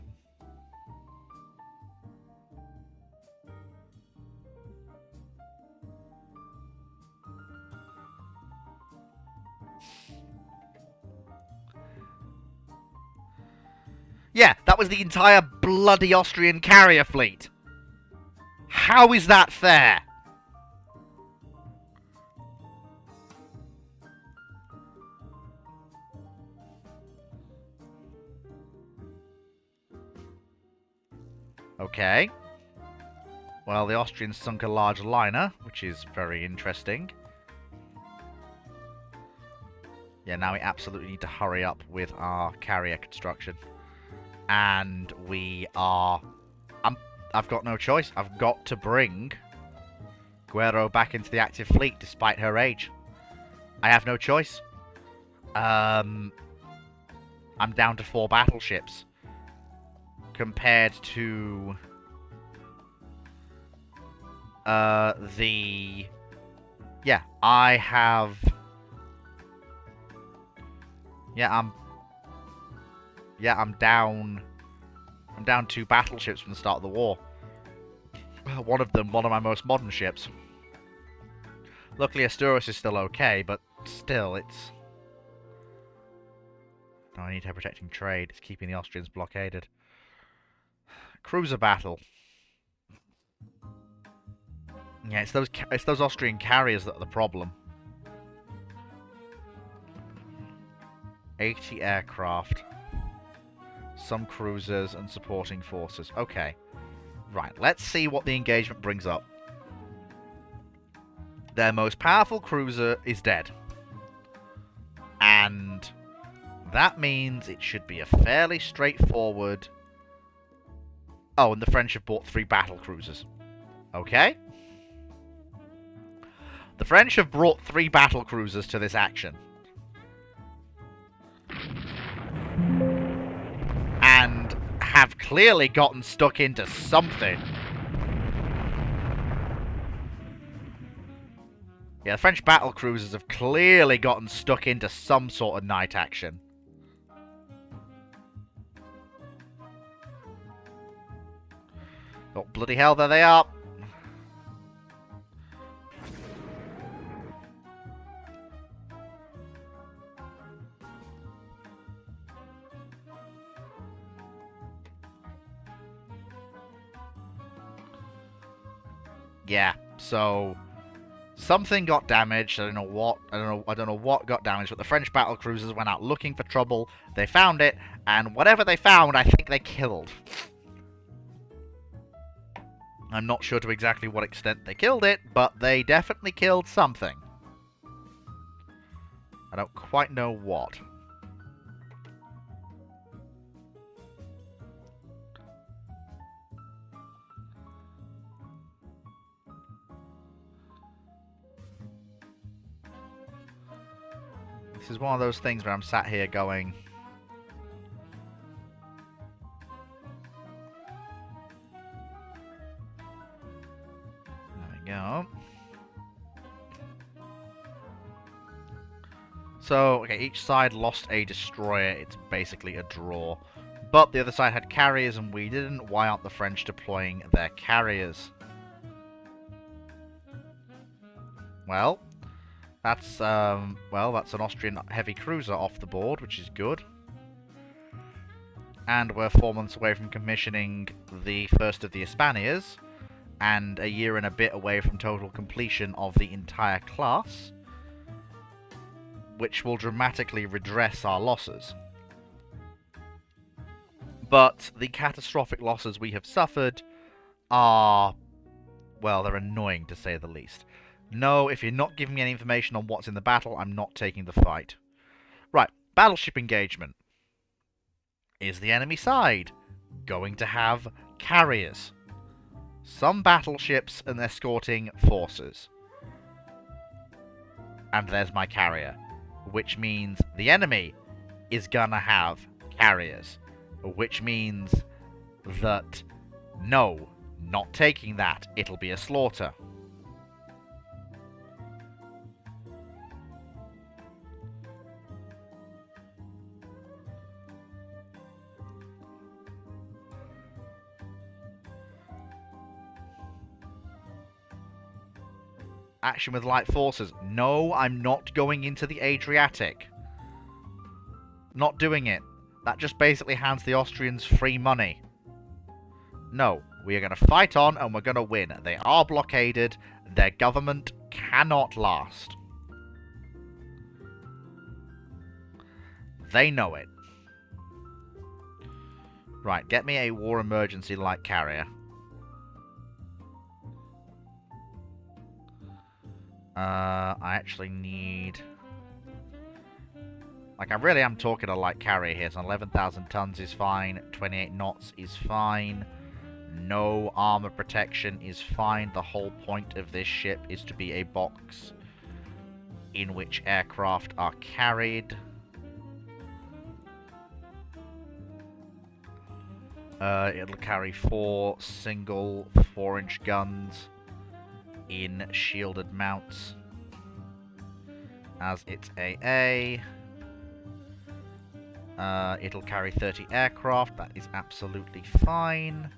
Speaker 1: Yeah, that was the entire bloody Austrian carrier fleet. How is that fair? Okay. Well, the Austrians sunk a large liner, which is very interesting. Yeah, now we absolutely need to hurry up with our carrier construction. And we are... I've got no choice. I've got to bring Guero back into the active fleet, despite her age. I have no choice. I'm down to 4 battleships. Compared to... Yeah, I have... I'm down... I'm down 2 battleships from the start of the war. One of them, one of my most modern ships. Luckily, Asturis is still okay, but still, it's... No, I need her protecting trade. It's keeping the Austrians blockaded. Cruiser battle. Yeah, it's those Austrian carriers that are the problem. 80 aircraft. Some cruisers and supporting forces. Okay. Right, let's see what the engagement brings up. Their most powerful cruiser is dead. And that means it should be a fairly straightforward... Oh, and the French have bought 3 battle cruisers. Okay. The French have brought 3 battle cruisers to this action. And have clearly gotten stuck into something. Yeah, the French battle cruisers have clearly gotten stuck into some sort of night action. Oh, bloody hell, there they are. Yeah, so something got damaged. I don't know what. I don't know what got damaged, but the French battle cruisers went out looking for trouble. They found it, and whatever they found, I think they killed. I'm not sure to exactly what extent they killed it, but they definitely killed something. I don't quite know what. This is one of those things where I'm sat here going... There we go. So, okay, each side lost a destroyer. It's basically a draw. But the other side had carriers and we didn't. Why aren't the French deploying their carriers? Well... That's, that's an Austrian heavy cruiser off the board, which is good. And we're 4 months away from commissioning the first of the Hispanias, and a year and a bit away from total completion of the entire class, which will dramatically redress our losses. But the catastrophic losses we have suffered are, well, they're annoying to say the least. No, if you're not giving me any information on what's in the battle, I'm not taking the fight. Right, battleship engagement. Is the enemy side going to have carriers? Some battleships and escorting forces. And there's my carrier. Which means the enemy is gonna have carriers. Which means that, no, not taking that, it'll be a slaughter. Action with light forces. No, I'm not going into the Adriatic. Not doing it. That just basically hands the Austrians free money. No, we are going to fight on and we're going to win. They are blockaded. Their government cannot last. They know it. Right, get me a war emergency light carrier. I actually need... Like, I really am talking a light carrier here, so 11,000 tons is fine, 28 knots is fine. No armor protection is fine. The whole point of this ship is to be a box in which aircraft are carried. It'll carry 4 single 4-inch guns in shielded mounts as its AA. It'll carry 30 aircraft. That is absolutely fine.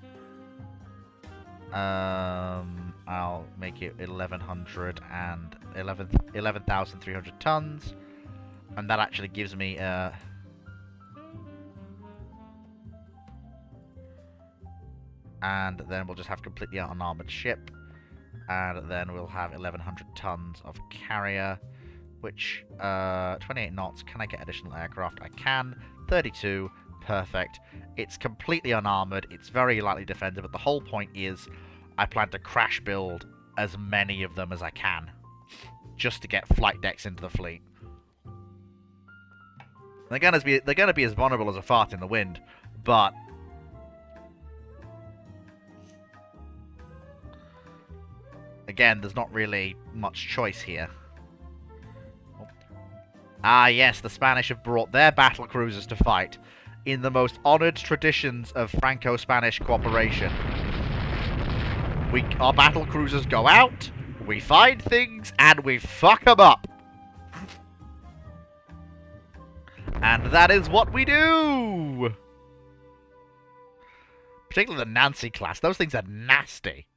Speaker 1: I'll make it 11,300 tons, and that actually gives me and then we'll just have completely unarmored ship, and then we'll have 1,100 tons of carrier, which 28 knots. Can I get additional aircraft? I can. 32. Perfect. It's completely unarmored. It's very lightly defended, but the whole point is I plan to crash build as many of them as I can, just to get flight decks into the fleet. They're gonna be as vulnerable as a fart in the wind, but again, there's not really much choice here. Ah, yes, the Spanish have brought their battle cruisers to fight in the most honored traditions of Franco-Spanish cooperation. Our battle cruisers go out, we find things, and we fuck them up. And that is what we do! Particularly the Nancy class. Those things are nasty.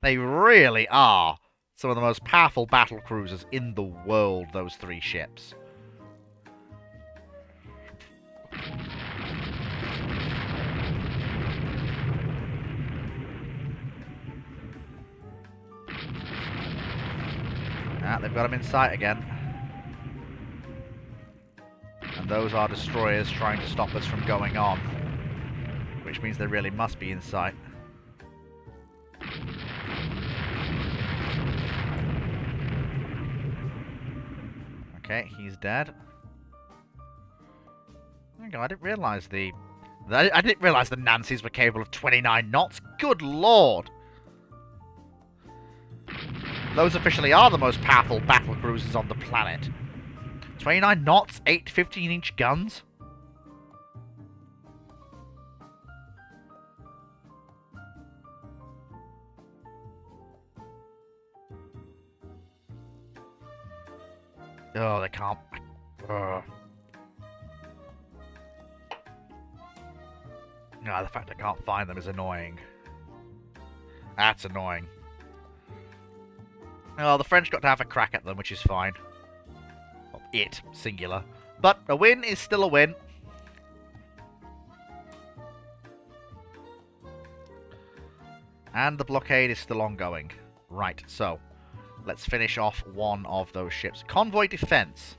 Speaker 1: They really are some of the most powerful battle cruisers in the world, those 3 ships. Ah, they've got them in sight again. And those are destroyers trying to stop us from going on, which means they really must be in sight. Okay, he's dead. Hang on, I didn't realize the Nancys were capable of 29 knots. Good lord! Those officially are the most powerful battle cruisers on the planet. 29 knots, 8 15-inch guns. Oh, they can't. No, the fact I can't find them is annoying. That's annoying. Well, the French got to have a crack at them, which is fine. Well, it, singular. But a win is still a win. And the blockade is still ongoing. Right, so let's finish off one of those ships. Convoy defense.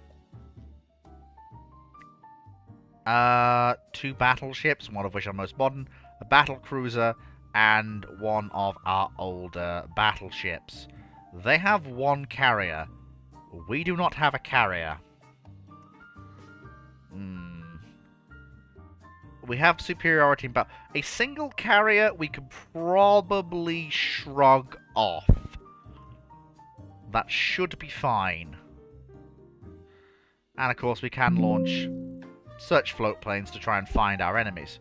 Speaker 1: 2 battleships, one of which are most modern, a battle cruiser, and one of our older battleships. They have 1 carrier. We do not have a carrier. We have superiority in battle. A single carrier we could probably shrug off. That should be fine. And of course we can launch search float planes to try and find our enemies.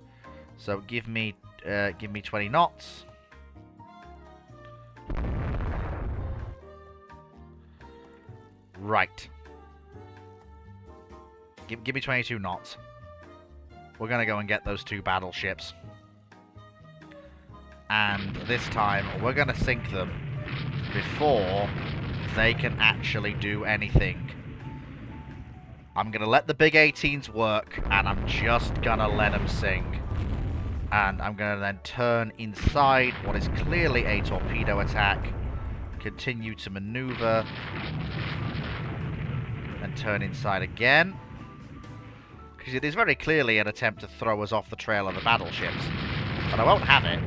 Speaker 1: So give me 20 knots. Right. Give me 22 knots. We're gonna go and get those 2 battleships. And this time we're gonna sink them before they can actually do anything. I'm going to let the big 18s work, and I'm just going to let them sink. And I'm going to then turn inside what is clearly a torpedo attack, continue to maneuver, and turn inside again. Because it is very clearly an attempt to throw us off the trail of the battleships. But I won't have it.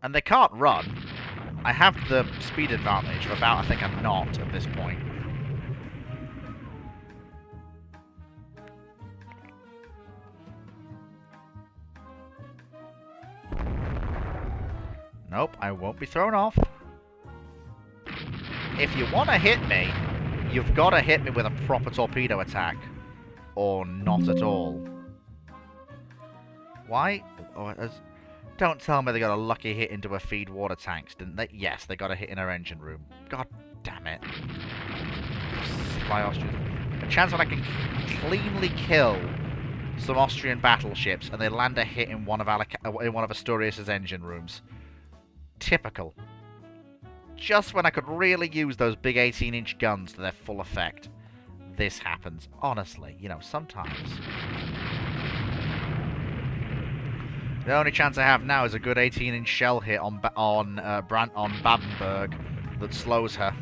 Speaker 1: And they can't run. I have the speed advantage of about, I think, a knot at this point. Nope, I won't be thrown off. If you want to hit me, you've got to hit me with a proper torpedo attack. Or not at all. Why? Oh, don't tell me they got a lucky hit into her feed water tanks, didn't they? Yes, they got a hit in her engine room. God damn it. Spy Austrians. A chance when I can cleanly kill some Austrian battleships and they land a hit in one of Asturias' engine rooms. Typical. Just when I could really use those big 18-inch guns to their full effect. This happens. Honestly, you know, sometimes. The only chance I have now is a good 18-inch shell hit on Babenberg that slows her.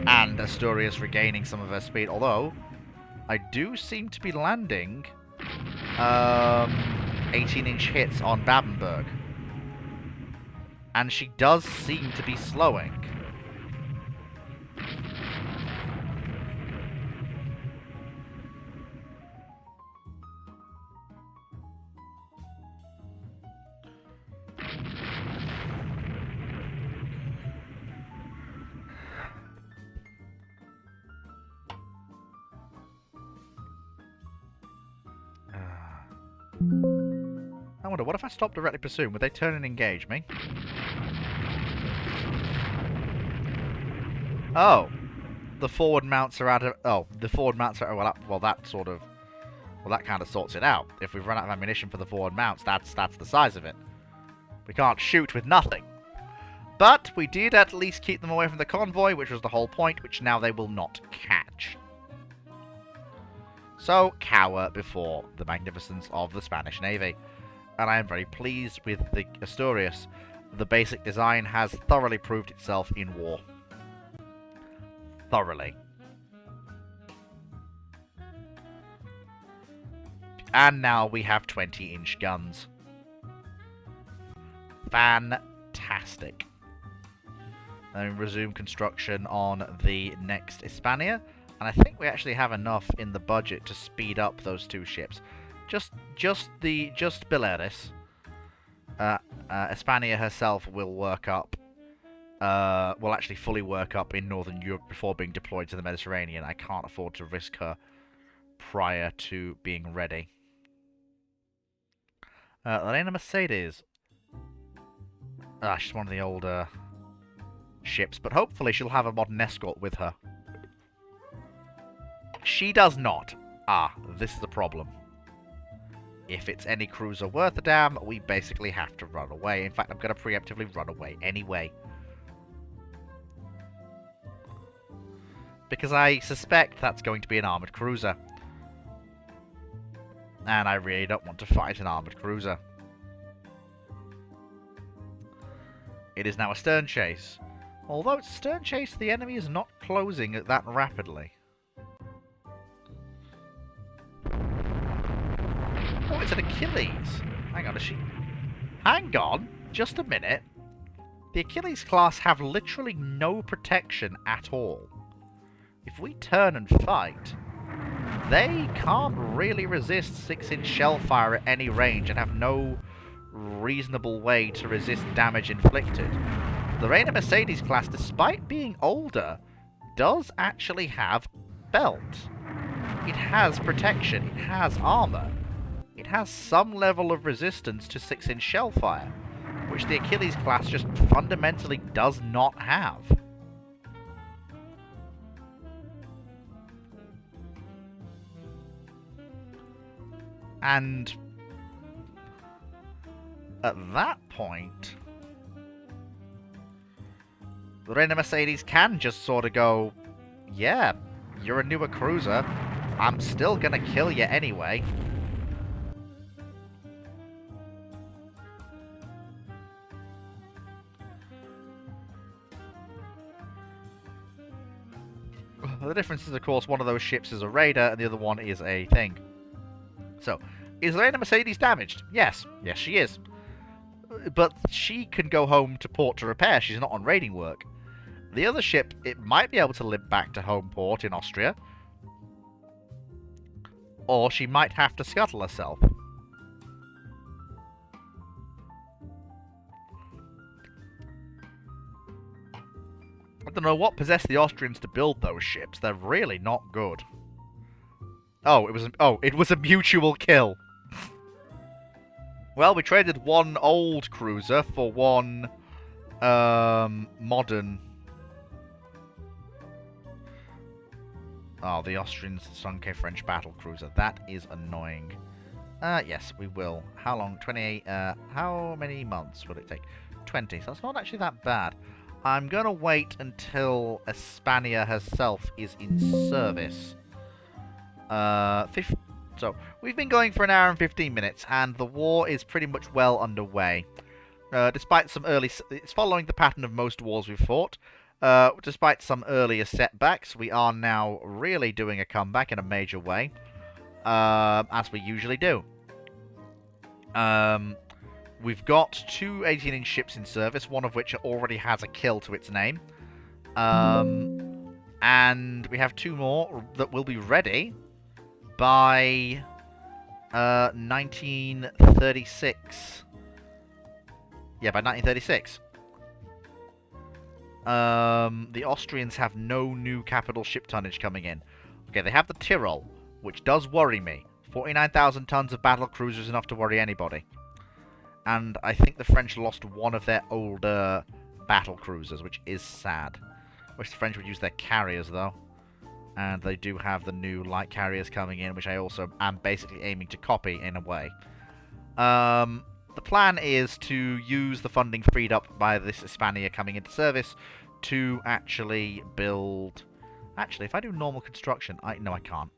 Speaker 1: And Asturias regaining some of her speed. Although, I do seem to be landing 18-inch hits on Babenberg. And she does seem to be slowing. I wonder, what if I stop directly pursuing? Would they turn and engage me? Oh. The forward mounts are out of... Oh, the forward mounts are... Well, that sort of... Well, that kind of sorts it out. If we've run out of ammunition for the forward mounts, that's the size of it. We can't shoot with nothing. But we did at least keep them away from the convoy, which was the whole point, which now they will not catch. So, cower before the magnificence of the Spanish Navy. And I am very pleased with the Asturias. The basic design has thoroughly proved itself in war. Thoroughly. And now we have 20-inch guns. Fantastic. Then we resume construction on the next Hispania. And I think we actually have enough in the budget to speed up those two ships. Just Balearis. Hispania herself will work up. Will actually fully work up in Northern Europe before being deployed to the Mediterranean. I can't afford to risk her prior to being ready. Elena Mercedes. She's one of the older ships, but hopefully she'll have a modern escort with her. She does not. This is a problem. If it's any cruiser worth a damn, we basically have to run away. In fact, I'm going to preemptively run away anyway. Because I suspect that's going to be an armoured cruiser. And I really don't want to fight an armoured cruiser. It is now a stern chase. Although it's a stern chase, the enemy is not closing that rapidly. Oh, it's an Achilles. Hang on, is she... Hang on, just a minute. The Achilles class have literally no protection at all. If we turn and fight, they can't really resist 6-inch shell fire at any range and have no reasonable way to resist damage inflicted. The Reina Mercedes class, despite being older, does actually have belt. It has protection, it has armor. It has some level of resistance to 6-inch shell fire, which the Achilles class just fundamentally does not have. And at that point, the Reina Mercedes can just sort of go, yeah, you're a newer cruiser, I'm still gonna kill you anyway. The difference is, of course, one of those ships is a raider and the other one is a thing. So, is Reina Mercedes damaged? Yes. Yes, she is. But she can go home to port to repair. She's not on raiding work. The other ship, it might be able to limp back to home port in Austria. Or she might have to scuttle herself. I don't know what possessed the Austrians to build those ships. They're really not good. Oh, it was a mutual kill. Well, we traded one old cruiser for one modern. Oh, the Austrians sunk a French battle cruiser. That is annoying. Yes, we will. How long? 28. How many months will it take? 20. So that's not actually that bad. I'm gonna wait until Hispania herself is in service. So we've been going for an hour and 15 minutes, and the war is pretty much well underway. Despite some early, it's following the pattern of most wars we've fought. Despite some earlier setbacks, we are now really doing a comeback in a major way, as we usually do. We've got two 18-inch ships in service, one of which already has a kill to its name. And we have two more that will be ready by 1936. Yeah, by 1936. The Austrians have no new capital ship tonnage coming in. Okay, they have the Tyrol, which does worry me. 49,000 tons of battle cruisers is enough to worry anybody. And I think the French lost one of their older battle cruisers, which is sad. Wish the French would use their carriers, though. And they do have the new light carriers coming in, which I also am basically aiming to copy in a way. The plan is to use the funding freed up by this Hispania coming into service to actually build... Actually, if I do normal construction... No, I can't.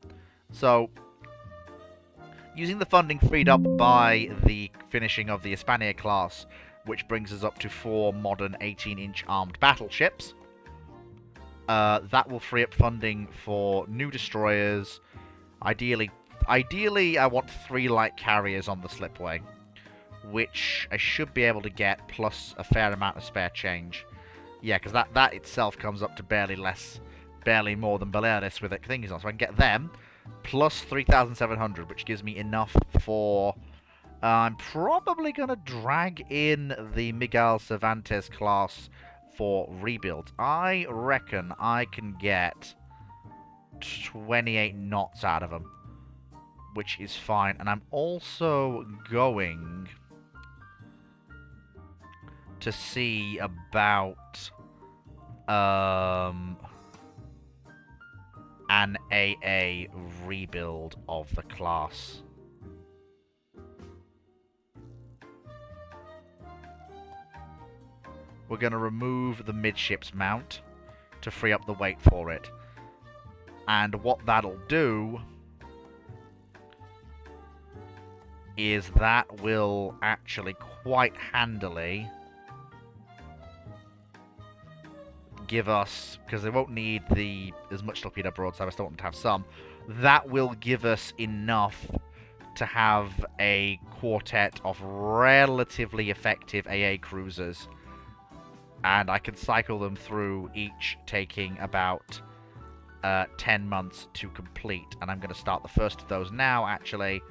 Speaker 1: So, using the funding freed up by the finishing of the Hispania class, which brings us up to 4 modern 18-inch armed battleships, that will free up funding for new destroyers. Ideally, I want 3 light carriers on the slipway, which I should be able to get, plus a fair amount of spare change. Yeah, because that itself comes up to barely more than Balearis with it things on. So I can get them, plus 3,700, which gives me enough for... I'm probably going to drag in the Miguel Cervantes class for rebuilds. I reckon I can get 28 knots out of them, which is fine. And I'm also going to see about an AA rebuild of the class. We're going to remove the midships mount to free up the weight for it. And what that'll do is that will actually quite handily give us, because they won't need as much torpedo broadside, I still want to have some, that will give us enough to have a quartet of relatively effective AA cruisers. And I can cycle them through, each taking about 10 months to complete. And I'm going to start the first of those now, actually,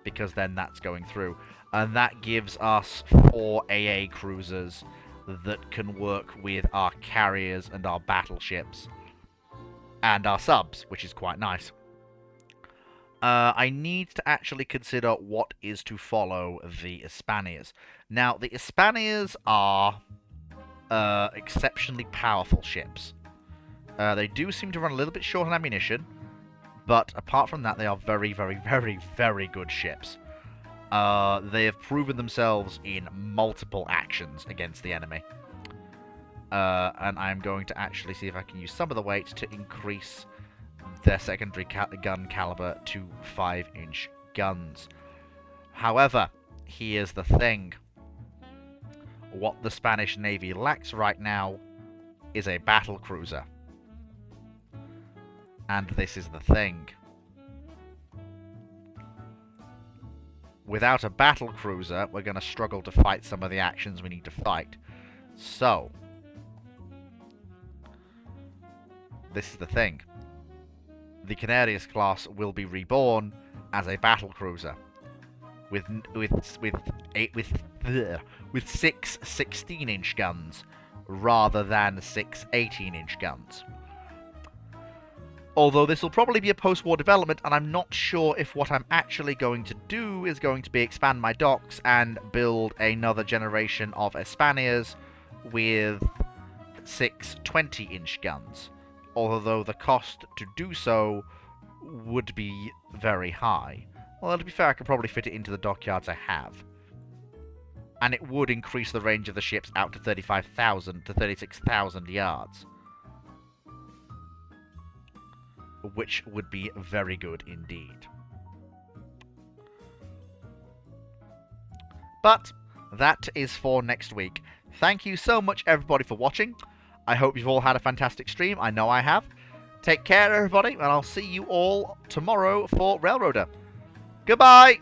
Speaker 1: because then that's going through. And that gives us 4 AA cruisers that can work with our carriers and our battleships. And our subs, which is quite nice. I need to actually consider what is to follow the Hispanias. Now, the Hispanias are... exceptionally powerful ships. They do seem to run a little bit short on ammunition, but apart from that, they are very, very, very, very good ships. They have proven themselves in multiple actions against the enemy. And I'm going to actually see if I can use some of the weight to increase their secondary gun caliber to 5-inch guns. However, here's the thing. What the Spanish Navy lacks right now is a battle cruiser. And this is the thing. Without a battle cruiser, we're going to struggle to fight some of the actions we need to fight. So, this is the thing. The Canarias class will be reborn as a battle cruiser. With 6 16-inch guns, rather than 6 18-inch guns. Although this will probably be a post-war development, and I'm not sure if what I'm actually going to do is going to be expand my docks and build another generation of Espanias with 6 20-inch guns. Although the cost to do so would be very high. Well, to be fair, I could probably fit it into the dockyards I have. And it would increase the range of the ships out to 35,000 to 36,000 yards. Which would be very good indeed. But that is for next week. Thank you so much, everybody, for watching. I hope you've all had a fantastic stream. I know I have. Take care, everybody, and I'll see you all tomorrow for Railroader. Goodbye!